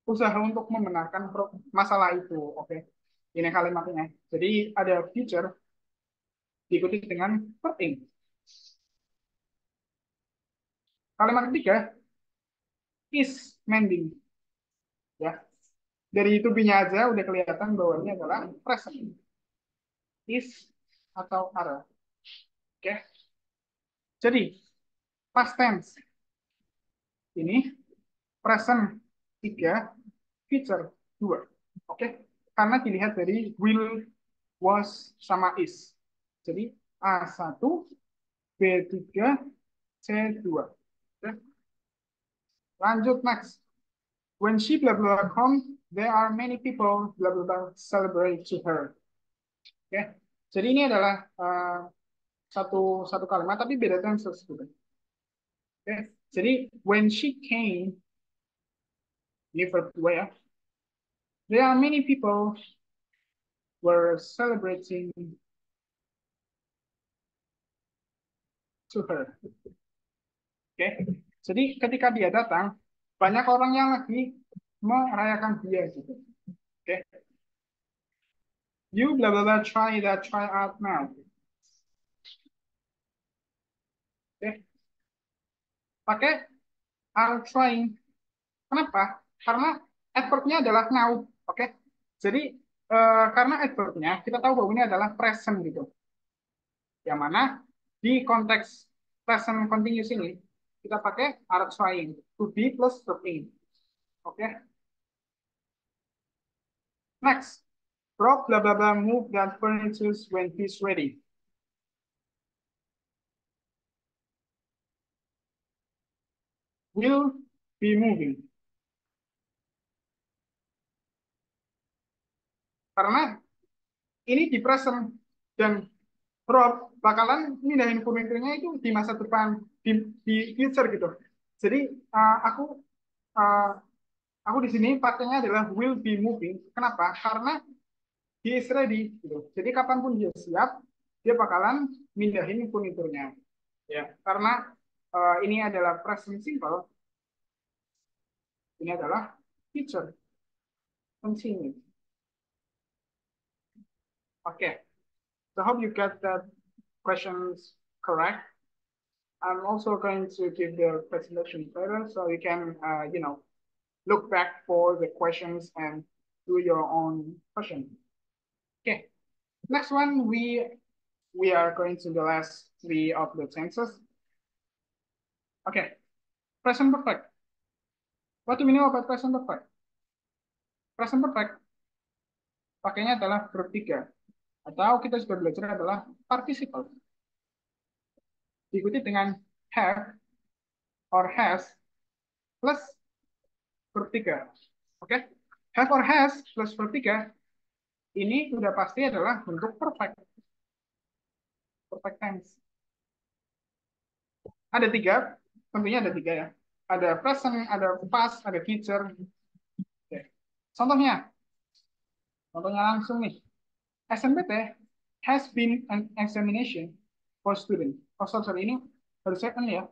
usaha untuk membenarkan masalah itu. Oke, ini kalimatnya. Jadi, ada future diikuti dengan verb. Kalimat ketiga, is mending. Ya, dari itu nya aja udah kelihatan bahwa ini adalah present. Is atau are. Oke, jadi past tense ini present 3, future 2. Oke, karena dilihat dari will, was, sama is. Jadi A1, B3, C2. Oke. Lanjut next. When she blah blah come, there are many people blah blah blah celebrate to her. Oke. Jadi ini adalah satu satu kalimat tapi beda tenses gitu. Oke. Jadi when she came, ini verb 2 ya. There are many people were celebrating to her. Oke. Jadi ketika dia datang, banyak orang yang lagi merayakan dia gitu. Oke. You blah blah blah try out now. Oke. Pakai are trying. Kenapa? Karena adverbnya adalah now. Oke. Jadi karena adverbnya kita tahu bahwa ini adalah present gitu. Yang mana Di konteks present continuous ini, kita pakai are trying. To be plus verb in. Oke. Next. Rob blah blah blah move that furniture when he's ready. Will be moving. Karena ini di present dan Rob bakalan mindahin furniturnya itu di masa depan, di future gitu. Jadi uh, aku di sini pakainya adalah will be moving. Kenapa? Karena he is ready gitu. Jadi kapanpun dia siap, dia bakalan mindahin furniturnya. Ya, karena ini adalah present simple, ini adalah future continuous. Okay, so I hope you get that questions correct. I'm also going to give the presentation further so you can, look back for the questions and do your own question. Okay, next one, we are going to the last three of the tenses. Okay, present perfect. What do we know about present perfect? Present perfect pakainya adalah verb 3 atau kita sudah belajar adalah participle. Diikuti dengan have or has plus verb 3. Oke? Have or has plus verb 3 ini sudah pasti adalah bentuk perfect. Perfect tense. Ada 3, tentunya ada 3 ya. Ada present, ada past, ada future. Oke. Contohnya langsung nih. SNBT has been an examination for student. Oh, sorry, ini harusnya kan ya.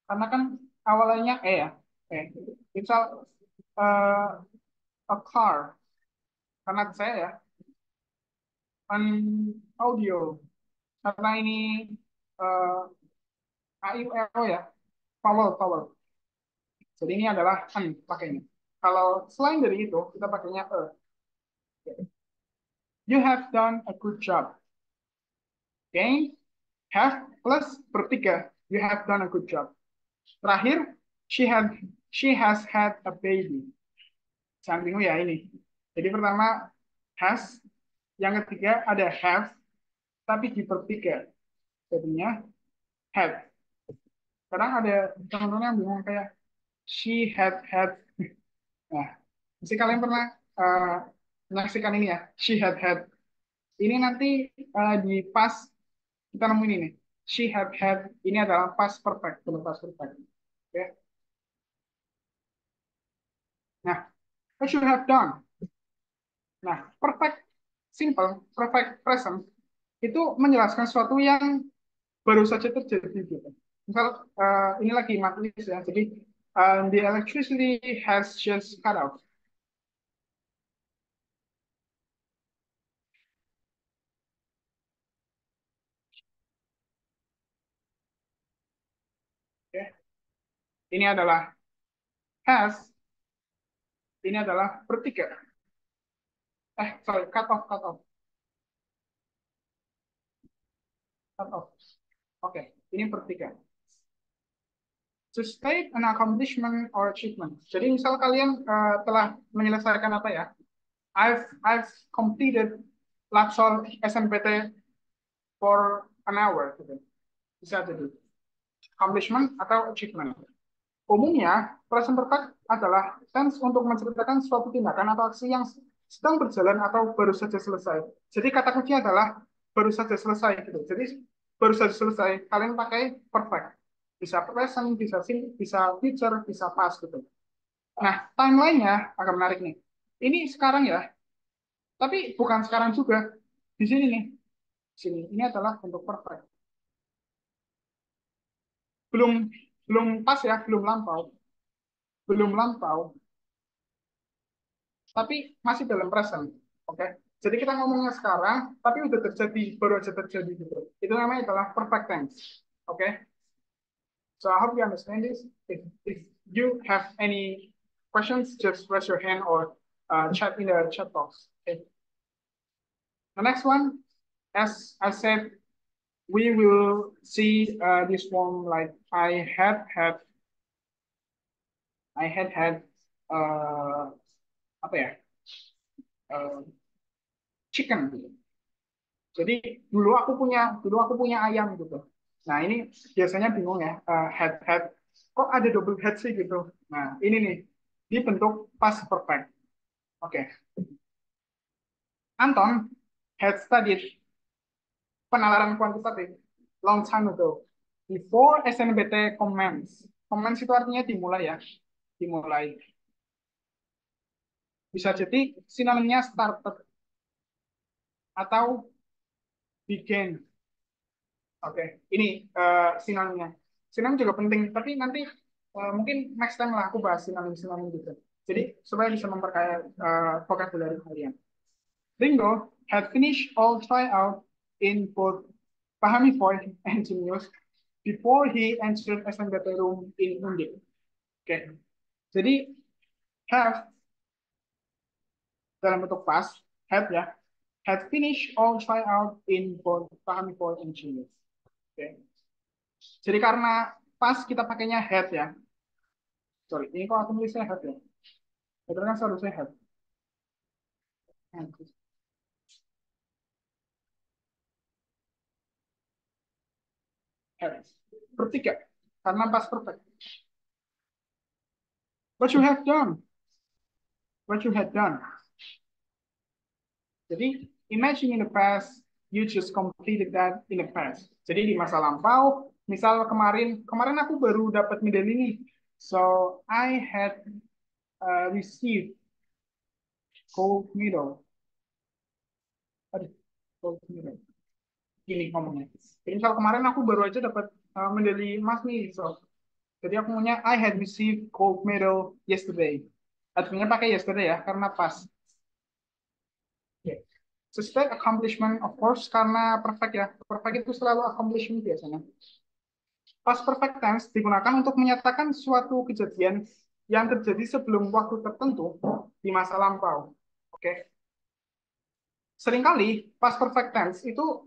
Karena kan awalnya ya. Misal a car. Karena saya ya. An audio. Karena ini uh, AIUL ya. Vowel. Jadi ini adalah an pakainya. Kalau selain dari itu, kita pakainya a. You have done a good job. Okay? Have plus bertiga. You have done a good job. Terakhir, she has had a baby. Jangan bingung ya ini. Jadi pertama has, yang ketiga ada have, tapi di bertiga. Jadinya have. Kadang ada teman-teman yang bilang kayak she had. Nah, mesti kalian pernah menyaksikan ini ya. She had. Ini nanti di pas kita nemuin ini. She had. Ini adalah past perfect, belum past perfect. Oke. Nah, what should have done? Nah, perfect simple, perfect present itu menjelaskan sesuatu yang baru saja terjadi gitu. Misal ini lagi matlis ya, jadi the electricity has just cut off. Okay. Ini adalah has, ini adalah bertiga. Sorry, cut off. Oke, ini bertiga. To state an accomplishment or achievement. Jadi misal kalian telah menyelesaikan apa ya? I've completed Latsol SNPT for an hour gitu. Bisa jadi accomplishment atau achievement. Umumnya present perfect adalah tense untuk menceritakan suatu tindakan atau aksi yang sedang berjalan atau baru saja selesai. Jadi kata kunci adalah baru saja selesai gitu. Jadi baru saja selesai kalian pakai perfect. Bisa present, bisa future, bisa past gitu. Nah, timelinenya agak menarik nih. Ini sekarang ya, tapi bukan sekarang juga. Di sini nih. Sini. Ini adalah bentuk perfect. Belum belum pas ya, belum lampau. Belum lampau, tapi masih dalam present. Oke. Jadi kita ngomongnya sekarang, tapi udah terjadi, baru aja terjadi gitu. Itu namanya adalah perfect tense. Oke. So I hope you understand this. If you have any questions, just raise your hand or chat in the chat box. Okay. The next one, as I said we will see this form like I had uh, apa ya uh, chicken gitu. Jadi dulu aku punya ayam gitu. Nah ini biasanya bingung ya, had kok ada double head sih gitu. Nah ini nih dibentuk past perfect. Oke, Anton had studied penalaran kuantitatif long time ago before SNBT commence. Commence itu artinya dimulai ya, dimulai. Bisa jadi sinonimnya started atau began. Oke, ini sinonimnya. Sinonim juga penting, tapi nanti mungkin next time lah aku bahas sinonim-sinonim gitu. Jadi supaya bisa memperkaya vocabulary kalian. Ringo had finished all tryout in both Pahami Voice and Genius before he entered SNBT room in Undip. Oke, jadi have dalam bentuk past, ya, had finished all tryout in both Pahami Voice and Genius. Oke. Jadi karena pas kita pakainya head ya. Sorry, ini kok aku nulisnya head ya. Padahal kan seharusnya head. Head. Bertiga. Karena pas perfect. What you have done. What you had done. Jadi, imagine in the past, you just completed that in the past. Jadi di masa lampau, misal kemarin aku baru dapat medali ini. So, I had received gold medal. Aduh, gold medal. Gini ngomongnya. Jadi misal kemarin aku baru aja dapat medali emas nih. So, jadi aku punya I had received gold medal yesterday. Artinya pakai yesterday ya, karena pas. Okay. Suspect accomplishment, of course, karena perfect ya. Perfect itu selalu accomplishment biasanya. Past perfect tense digunakan untuk menyatakan suatu kejadian yang terjadi sebelum waktu tertentu di masa lampau. Oke. Okay. Seringkali past perfect tense itu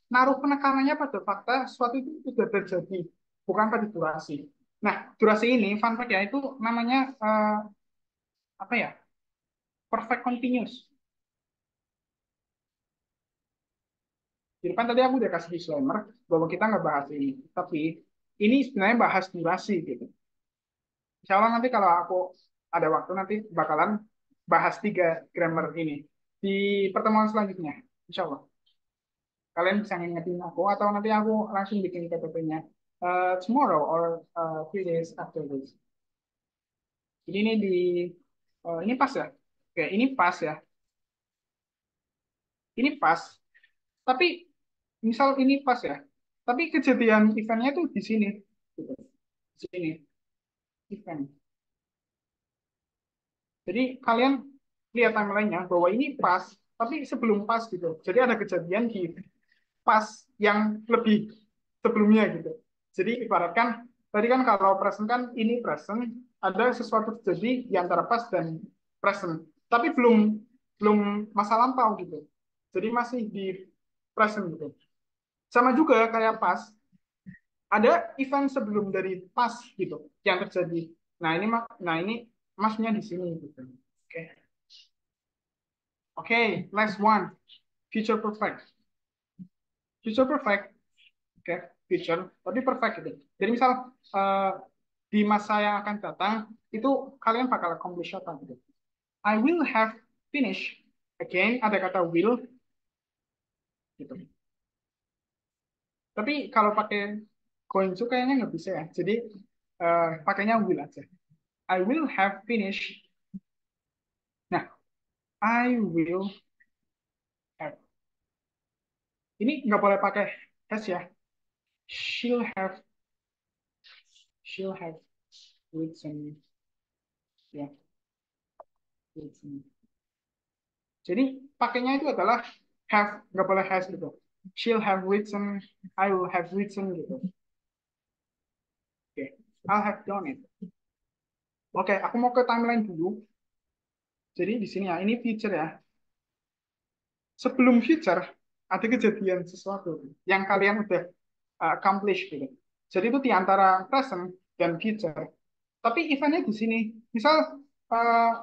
naruh penekanannya pada fakta suatu itu sudah terjadi, bukan pada durasi. Nah, durasi ini, fun fact ya, itu namanya apa ya? Perfect continuous. Di depan tadi aku udah kasih disclaimer bahwa kita nggak bahas ini, tapi ini sebenarnya bahas durasi gitu. Insya Allah nanti kalau aku ada waktu nanti bakalan bahas 3 grammar ini di pertemuan selanjutnya. Insya Allah. Kalian bisa ngingetin aku atau nanti aku langsung bikin PPT-nya tomorrow or 3 days after this. Jadi ini ini pas ya. Oke, ini pas ya. Ini pas. Tapi misal ini pas ya. Tapi kejadian eventnya tuh di sini. Gitu. Di sini event. Jadi kalian lihat timelinenya bahwa ini pas, tapi sebelum pas gitu. Jadi ada kejadian di pas yang lebih sebelumnya gitu. Jadi ibaratkan tadi kan kalau present kan ini present, ada sesuatu terjadi di antara pas dan present, tapi belum belum masa lampau gitu. Jadi masih di present gitu. Sama juga kayak pas, ada event sebelum dari pas gitu yang terjadi. Nah ini maksudnya di sini gitu. Oke. Oke, next one. Future perfect. Future perfect. Oke, future, tapi perfect gitu. Jadi misal uh, di masa yang akan datang itu kalian bakal accomplish apa gitu. I will have finished. Again, ada kata will gitu. Tapi kalau pakai going to kayaknya nggak bisa ya. Jadi pakainya will aja. I will have finished. Nah, I will have. Ini nggak boleh pakai has ya. She'll have. She'll have written. Ya, written. Jadi pakainya itu adalah have, nggak boleh has gitu. She'll have written, I will have written gitu. Oke, I'll have done it. Oke, aku mau ke timeline dulu. Jadi di sini ya, ini future ya. Sebelum future, ada kejadian sesuatu yang kalian udah accomplish gitu. Jadi itu di antara present dan future. Tapi eventnya di sini, misal uh,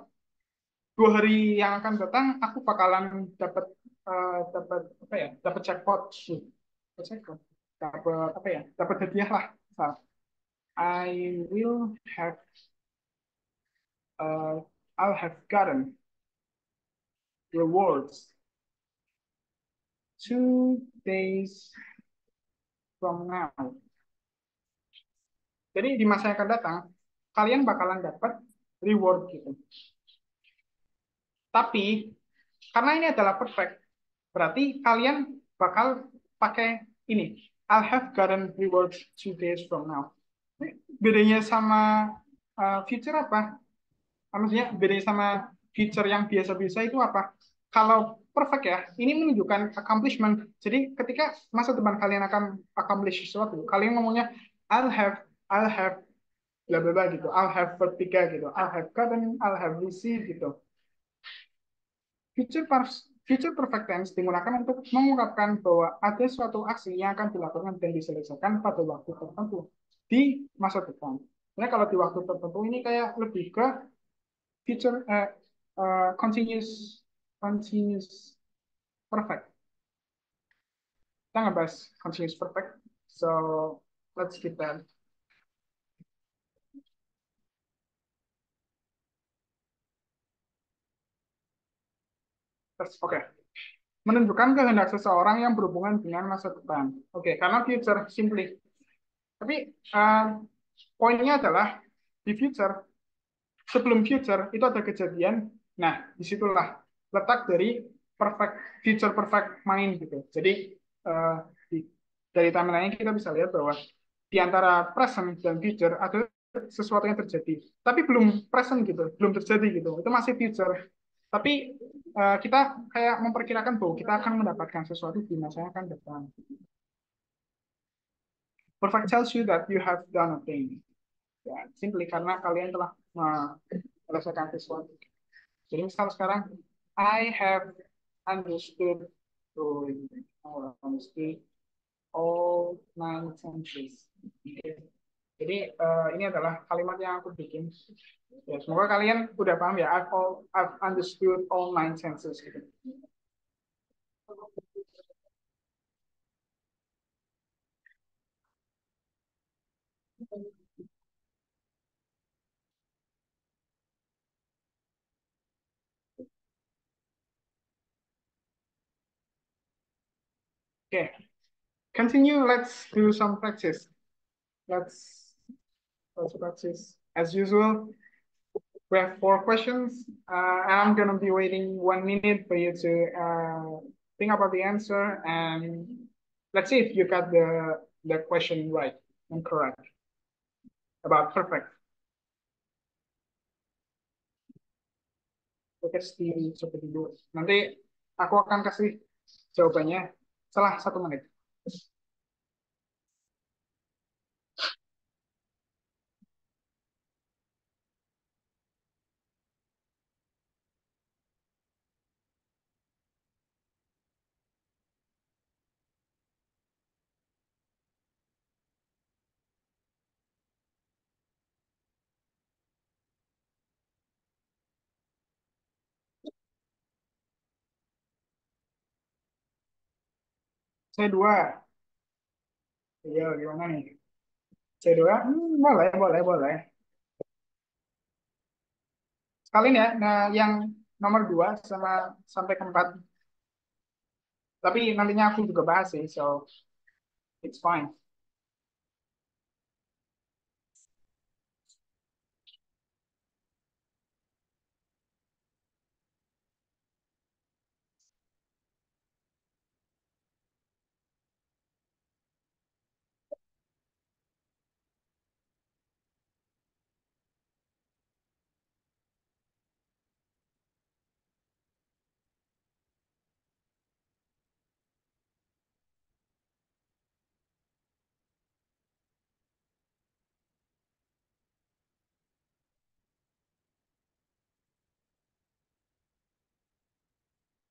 2 hari yang akan datang, aku bakalan dapat dapat apa ya? Dapat jackpot, dapat jackpot, dapat apa ya? Dapat hadiah lah. Misal, I will have uh, I'll have gotten rewards 2 days from now. Jadi di masa yang akan datang, kalian bakalan dapat reward gitu. Tapi karena ini adalah perfect, berarti kalian bakal pakai ini. I'll have gotten rewards 2 days from now. Bedanya sama future apa? Maksudnya bedanya sama future yang biasa-biasa itu apa? Kalau perfect ya, ini menunjukkan accomplishment. Jadi ketika masa depan kalian akan accomplish sesuatu, kalian ngomongnya I'll have bla bla bla gitu. I'll have verb 3 gitu. I'll have gotten, I'll have received gitu. Future perfect tense digunakan untuk mengungkapkan bahwa ada suatu aksi yang akan dilakukan dan diselesaikan pada waktu tertentu di masa depan. Nah, kalau di waktu tertentu ini kayak lebih ke future continuous continuous perfect. Kita nggak bahas continuous perfect. So let's keep that. Oke. Okay. Menunjukkan kehendak seseorang yang berhubungan dengan masa depan. Oke, okay. Karena future simply. Tapi poinnya adalah di future, sebelum future itu ada kejadian. Nah, disitulah letak dari future perfect mind gitu. Jadi uh, di, dari timeline kita bisa lihat bahwa di antara present dan future ada sesuatu yang terjadi. Tapi belum present gitu, belum terjadi gitu. Itu masih future. Tapi kita kayak memperkirakan bahwa kita akan mendapatkan sesuatu di masa yang akan datang. Perfect tells you that you have done a thing. Ya, simply karena kalian telah menyelesaikan sesuatu. Jadi misal sekarang, I have understood to understood all 9 senses. Okay. Jadi ini adalah kalimat yang aku bikin. Ya, semoga kalian udah paham ya. I've understood all 9 senses. Gitu. Okay, continue. Let's do some practice. Let's let's practice as usual. We have 4 questions, and I'm gonna be waiting 1 minute for you to think about the answer, and let's see if you got the question right and correct about perfect. Oke, seperti dulu. Nanti aku akan kasih jawabannya setelah 1 menit. Saya dua. Iya, gimana nih? Saya dua. Boleh, boleh, boleh. Sekalian ya. Nah, yang nomor 2 sama sampai ke 4. Tapi nantinya aku juga bahas sih, so it's fine.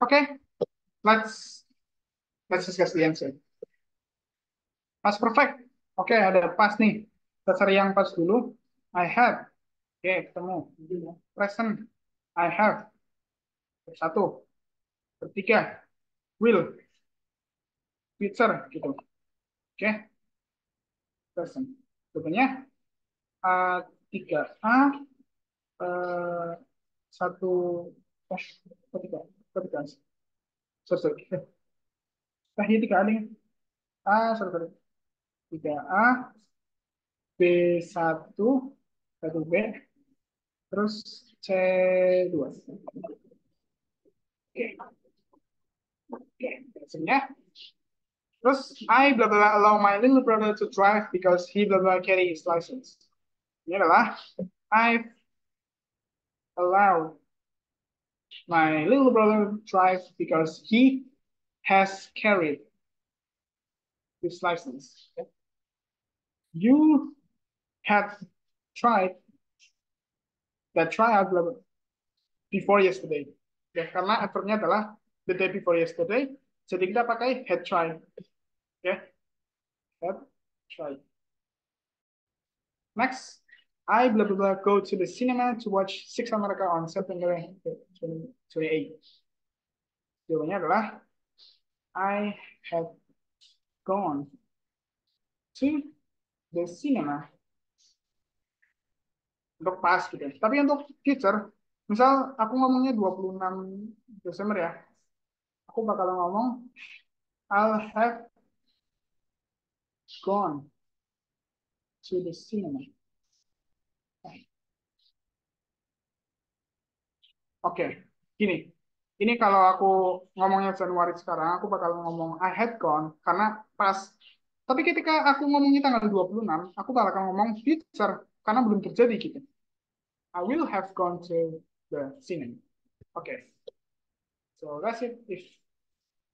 Oke, let's Let's discuss the answer. Past perfect. Oke, ada pas nih. Kita cari yang pas dulu. I have. Oke, ketemu. Present. I have. Satu. Ketiga. Will. Future. Gitu. Oke, present. Berikutnya. Tiga. Eh, satu. Ketiga. Ketiga. Sorry, sorry. Ini tiga A nih. Sorry, sorry. Tiga A. B satu. Satu B. Terus C2. Oke, oke. Biasanya. Terus I blah blah allow my little brother to drive because he blah blah carry his license. Ini adalah I allow my little brother to drive because he has carried his license. You had tried that tryout blah, blah, before yesterday. Ya, karena adverbnya adalah the day before yesterday, jadi kita pakai had tried. Ya, had tried. Next, I blah blah blah go to the cinema to watch Six America on September 28. Jawabannya adalah I have gone to the cinema untuk past gitu. Tapi untuk future, misal aku ngomongnya 26 Desember ya, aku bakal ngomong I'll have gone to the cinema. Oke, gini. Ini kalau aku ngomongnya Januari sekarang, aku bakal ngomong I had gone karena pas. Tapi ketika aku ngomongnya tanggal 26, aku bakal ngomong future karena belum terjadi gitu. I will have gone to the cinema. Oke, so that's it. If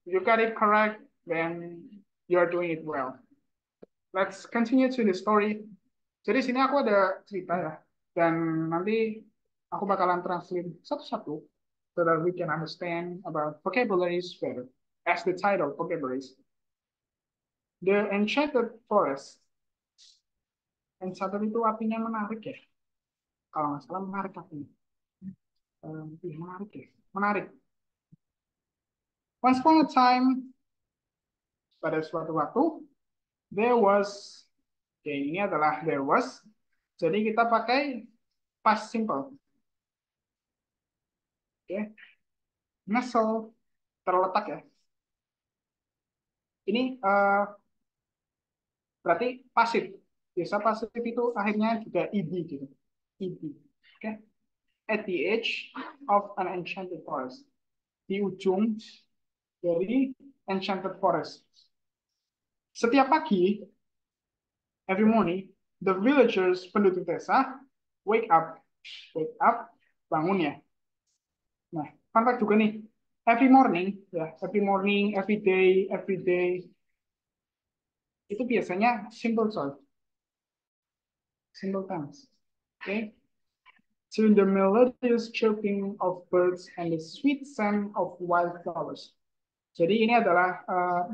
you got it correct, then you are doing it well. Let's continue to the story. Jadi sini aku ada cerita ya, dan nanti aku bakalan translate satu-satu so that we can understand about vocabularies better. As the title, vocabularies. The Enchanted Forest. Enchanted itu artinya menarik ya. Kalau nggak salah menarik artinya. Menarik ya. Menarik. Once upon a time, pada suatu waktu, there was. Oke, ini adalah there was. Jadi kita pakai past simple. Oke. Nestle terletak ya. Ini berarti pasif. Biasa pasif itu akhirnya juga ed gitu. Ed. Oke. At the edge of an enchanted forest. Di ujung dari enchanted forest. Setiap pagi, every morning, the villagers penduduk desa wake up, bangun ya. Nah, fun fact juga nih, every morning, ya, every day, itu biasanya simple choice, simple tense. Oke, okay? To the melodious chirping of birds and the sweet scent of wildflowers. Jadi ini adalah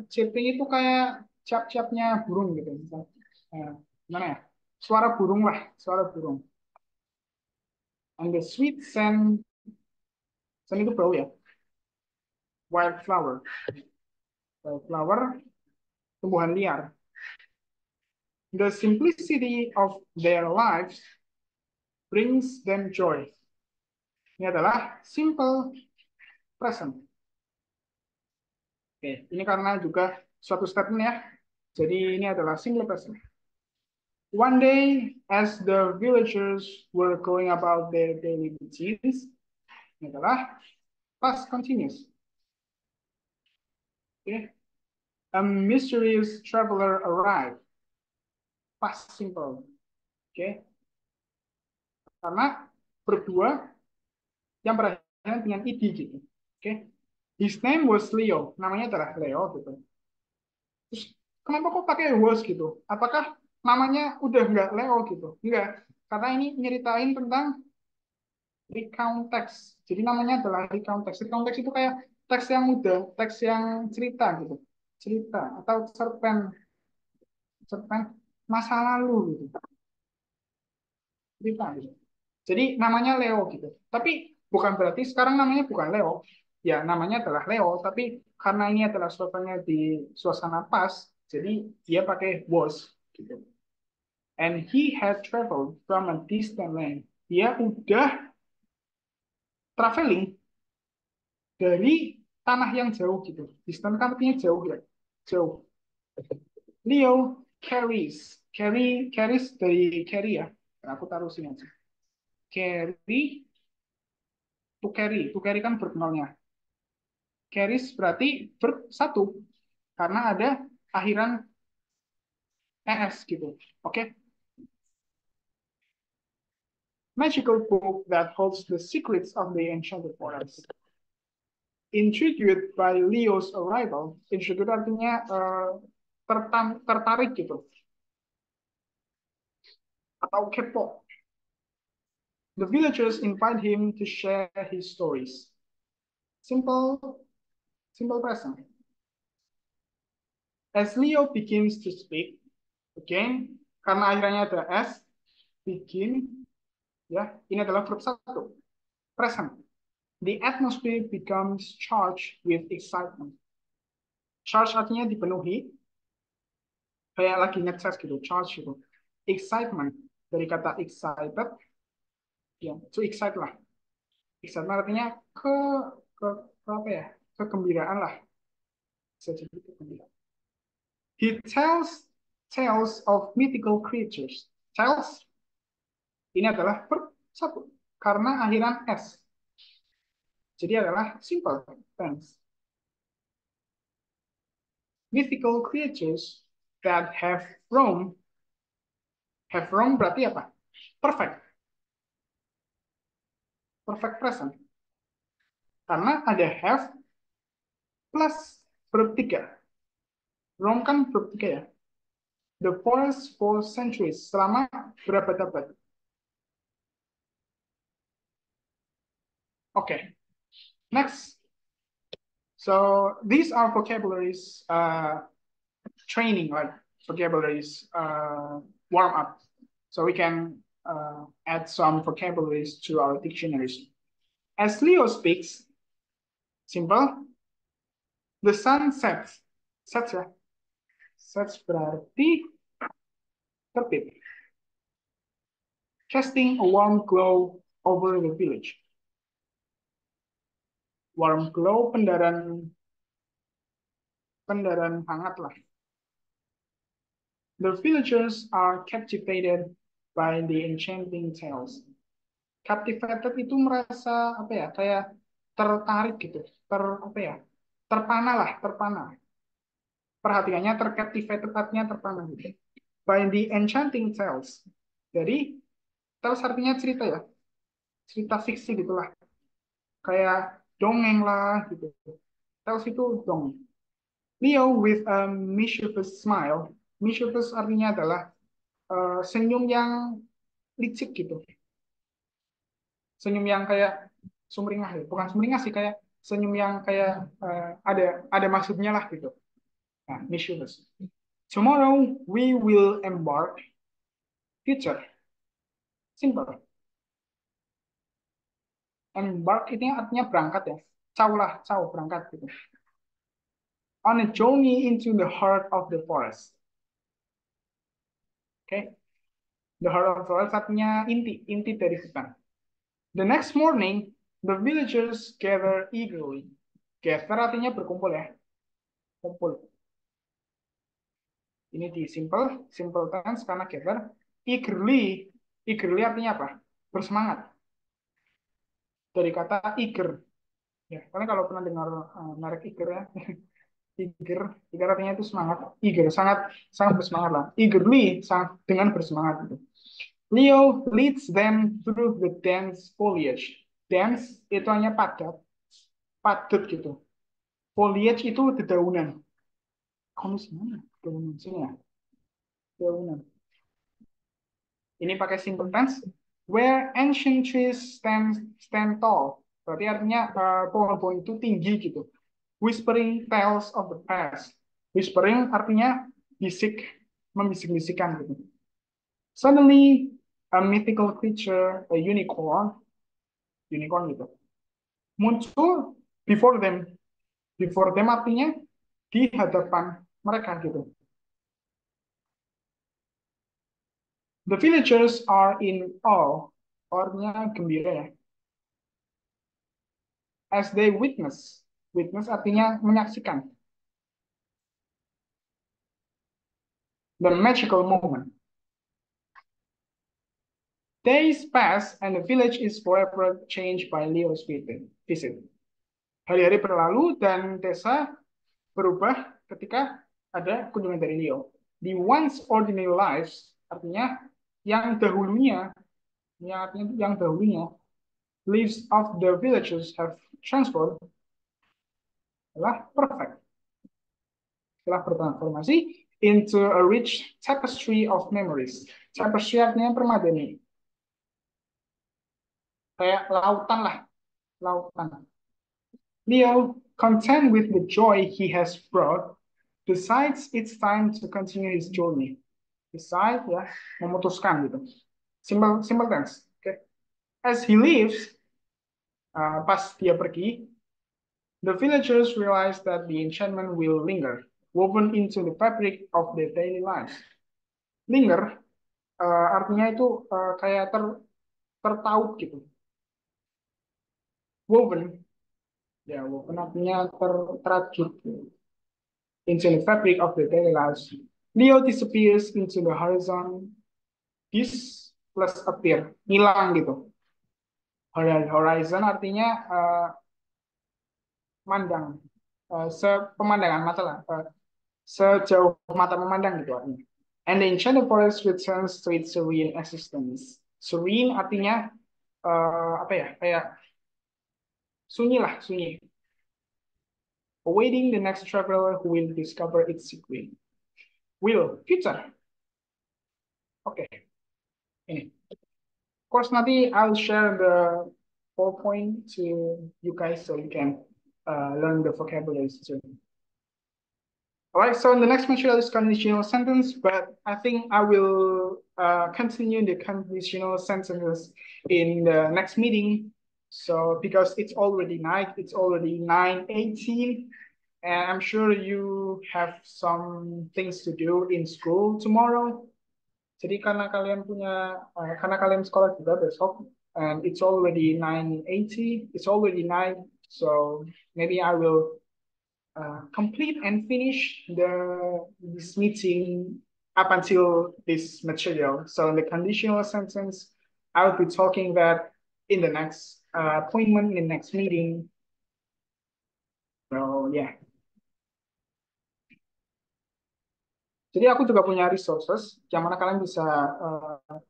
chirping itu kayak cap-capnya burung gitu. Gimana ya? Suara burung lah, suara burung. And the sweet scent, scent itu bau ya. Wildflower, wildflower, tumbuhan liar. The simplicity of their lives brings them joy. Ini adalah simple present. Oke, ini karena juga suatu statement ya. Jadi ini adalah simple present. One day, as the villagers were going about their daily routines, ini adalah past continuous. Okay. A mysterious traveler arrived. Past simple. Okay. Karena berdua yang berhubungan dengan id gitu. Okay. His name was Leo. Namanya adalah Leo gitu. Terus kenapa kok pakai was gitu? Apakah namanya udah nggak Leo gitu? Enggak. Karena ini nyeritain tentang recount text. Jadi namanya adalah recount text. Recount text itu kayak teks yang udah, teks yang cerita gitu. cerita atau cerpen cerpen masa lalu gitu. Cerita gitu. Jadi namanya Leo gitu. Tapi bukan berarti sekarang namanya bukan Leo. Ya namanya adalah Leo, tapi karena ini adalah suasananya di suasana pas, jadi dia pakai was gitu. And he had traveled from a distant land. Dia udah traveling dari tanah yang jauh gitu. Distant kan artinya jauh ya. Jauh. Leo carries. Carries dari carry ya. Aku taruh sini aja. Carry to carry. To carry kan verb nolnya. Carries berarti verb satu. Karena ada akhiran es gitu. Oke. Magical book that holds the secrets of the enchanted forest. Intrigued by Leo's arrival. Intrigued artinya tertarik gitu. Atau kepo. The villagers invite him to share his stories. Simple, simple present. As Leo begins to speak, again, karena akhirnya ada S, begin, ya, ini adalah verb satu, present. The atmosphere becomes charged with excitement. Charge artinya dipenuhi, kayak lagi ngecas gitu, charge gitu. Excitement, dari kata excited, ya, to excite lah. Excitement artinya ke, ke apa ya, kegembiraan lah. Bisa jadi kegembiraan. He tells tales of mythical creatures. Tells ini adalah verb satu karena akhiran s. Jadi adalah simple tense. Mythical creatures that have roam berarti apa? Perfect. Perfect present. Karena ada have plus verb 3. Roam kan verb 3 ya. The forest for centuries. Selama berabad-abad. Okay. Next. So these are vocabularies training, like vocabularies warm up. So we can add some vocabularies to our dictionaries. As Leo speaks, simple, the sun sets. Sets ya. Sets berarti terbit. Casting a warm glow over the village. Warm glow, pendaran hangat lah. The villagers are captivated by the enchanting tales. Captivated itu merasa apa ya, kayak tertarik gitu, apa ya, terpana lah, terpana. Perhatiannya tercaptivated artinya terpana gitu. By the enchanting tales. Jadi tales artinya cerita ya, cerita fiksi gitulah, kayak dongeng lah gitu. Tales itu dongeng. Leo with a mischievous smile. Mischievous artinya adalah senyum yang licik gitu. Senyum yang kayak sumringah ya. Bukan sumringah sih, kayak senyum yang kayak ada maksudnya lah gitu. Nah, mischievous. Tomorrow we will embark. Future. Simple. Embark itu artinya berangkat ya. Caw lah, caw berangkat gitu. On a journey into the heart of the forest. Oke. Okay? The heart of the forest artinya inti dari hutan. The next morning, the villagers gather eagerly. Gather artinya berkumpul ya. Kumpul. Ini di simple tense karena gather. Eagerly, eagerly artinya apa? Bersemangat. Dari kata eager. Ya, kalian kalau pernah dengar merek eager ya, eager, eager artinya itu semangat. Eager, sangat sangat bersemangat lah. Eagerly, sangat dengan bersemangat gitu. Leo leads them through the dense foliage. Dense itu hanya padat gitu. Foliage itu dedaunan. Kamu mana? Dedaunan sini ya. Dedaunan. Ini pakai simple tense. Where ancient trees stand tall. Berarti artinya pohon-pohon itu tinggi gitu. Whispering tales of the past. Whispering artinya bisik, membisik-bisikan gitu. Suddenly, a mythical creature, a unicorn gitu, muncul before them. Before them artinya di hadapan mereka gitu. The villagers are in awe, artinya gembira ya. As they witness artinya menyaksikan. The magical moment. Days pass and the village is forever changed by Leo's visit. Hari-hari berlalu dan desa berubah ketika ada kunjungan dari Leo. The once ordinary lives artinya yang dahulunya, yang dahulunya lives of the villagers have transformed adalah perfect. Telah bertransformasi into a rich tapestry of memories. Tapestry artinya permadani. Kayak lautan lah, lautan. Leo, content with the joy he has brought, decides it's time to continue his journey. Decide ya, memutuskan gitu. Simple tense. Okay. As he leaves, pas dia pergi, the villagers realize that the enchantment will linger, woven into the fabric of their daily lives. Linger artinya itu kayak tertaut gitu. Woven, ya woven artinya terajut into the fabric of the daily lives. Leo disappears into the horizon. Dis plus appear, hilang gitu. Horizon artinya mandang, sepemandangan mata lah, sejauh mata memandang gitu artinya. And the enchanted forest returns to its serene existence. Serene artinya apa ya? Kayak sunyi lah, sunyi. Awaiting the next traveler who will discover its secret. Will, future. Oke, okay. Ini. Of course, nanti I'll share the PowerPoint to you guys so you can learn the vocabularies too. All right, so in the next material is conditional sentence, but I think I will continue the conditional sentences in the next meeting. So because it's already night, it's already 9:18, and I'm sure you have some things to do in school tomorrow. Jadi karena kalian sekolah juga besok, and it's already 9:80, it's already night, so maybe I will complete and finish this meeting up until this material. So in the conditional sentence, I will be talking that in the next appointment, in the next meeting. So yeah. Jadi aku juga punya resources yang mana kalian bisa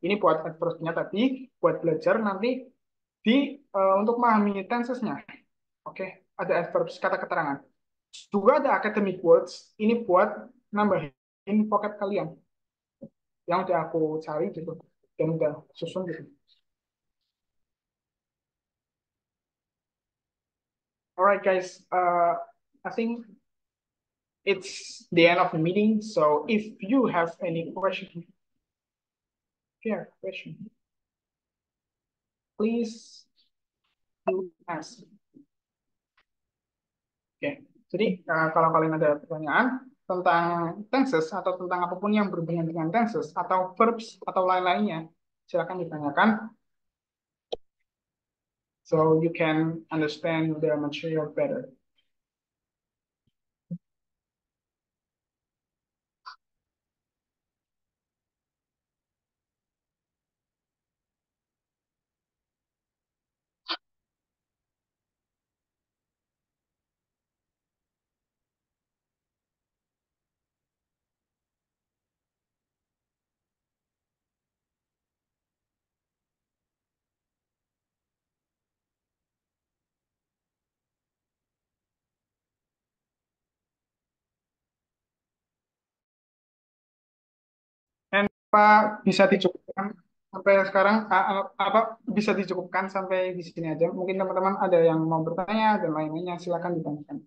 ini buat adverse-nya tadi buat belajar nanti di untuk memahami tensesnya. Oke, ada adverbs kata keterangan. Juga ada academic words ini buat nambahin vocab kalian yang udah aku cari gitu dan udah susun gitu. Alright guys, I think it's the end of the meeting. So if you have any question, share question, please do ask. Oke, jadi kalau kalian ada pertanyaan tentang tenses atau tentang apapun yang berhubungan dengan tenses atau verbs atau lain-lainnya, silakan ditanyakan. So you can understand the material better. Dan Pak bisa dicukupkan sampai sekarang apa bisa dicukupkan sampai di sini aja. Mungkin teman-teman ada yang mau bertanya dan lain-lainnya silakan ditanyakan.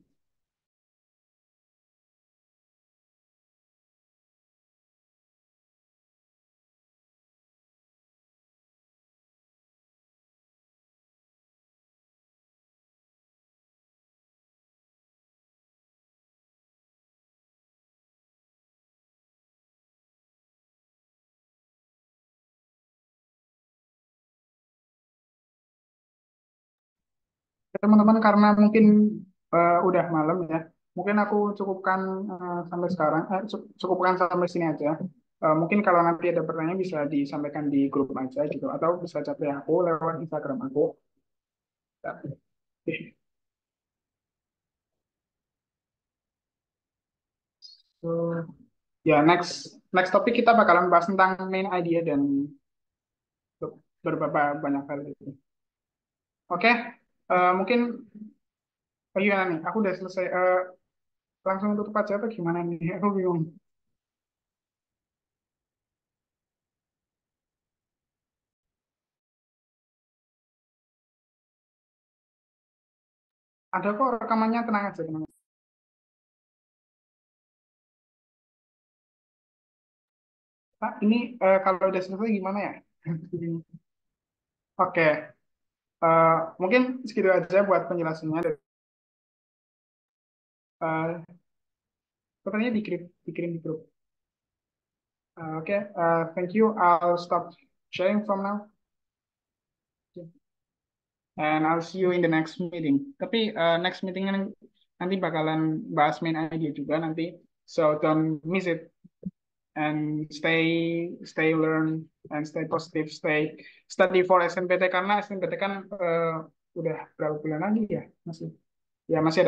teman-teman, karena mungkin udah malam ya. Mungkin aku cukupkan sampai sekarang, cukupkan sampai sini aja. Mungkin kalau nanti ada pertanyaan bisa disampaikan di grup aja gitu, atau bisa chat aku lewat Instagram aku. Ya. So, ya, next next topik kita bakalan bahas tentang main idea dan beberapa banyak hal gitu. Oke, mungkin gimana nih? Aku udah selesai. Langsung tutup aja atau gimana nih? Aku bingung. Ada kok rekamannya, tenang aja, tenang aja. Pak, ini kalau udah selesai gimana ya? Oke, mungkin segitu aja buat penjelasannya. Pertanyaannya dikirim di grup. Oke, thank you. I'll stop sharing from now. And I'll see you in the next meeting. Tapi next meeting nanti bakalan bahas main idea juga nanti. So don't miss it, and stay learn and stay positive, stay study for SNPT, karena SNPT kan udah berapa bulan lagi ya, masih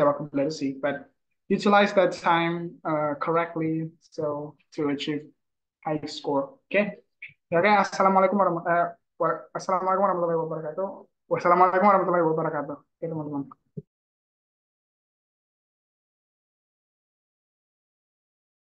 ada waktu belajar sih, but utilize that time correctly so to achieve high score. Oke, okay? Ya, oke. Assalamualaikum warahmatullahi wabarakatuh. Wassalamualaikum warahmatullahi wabarakatuh. Oke, teman-teman.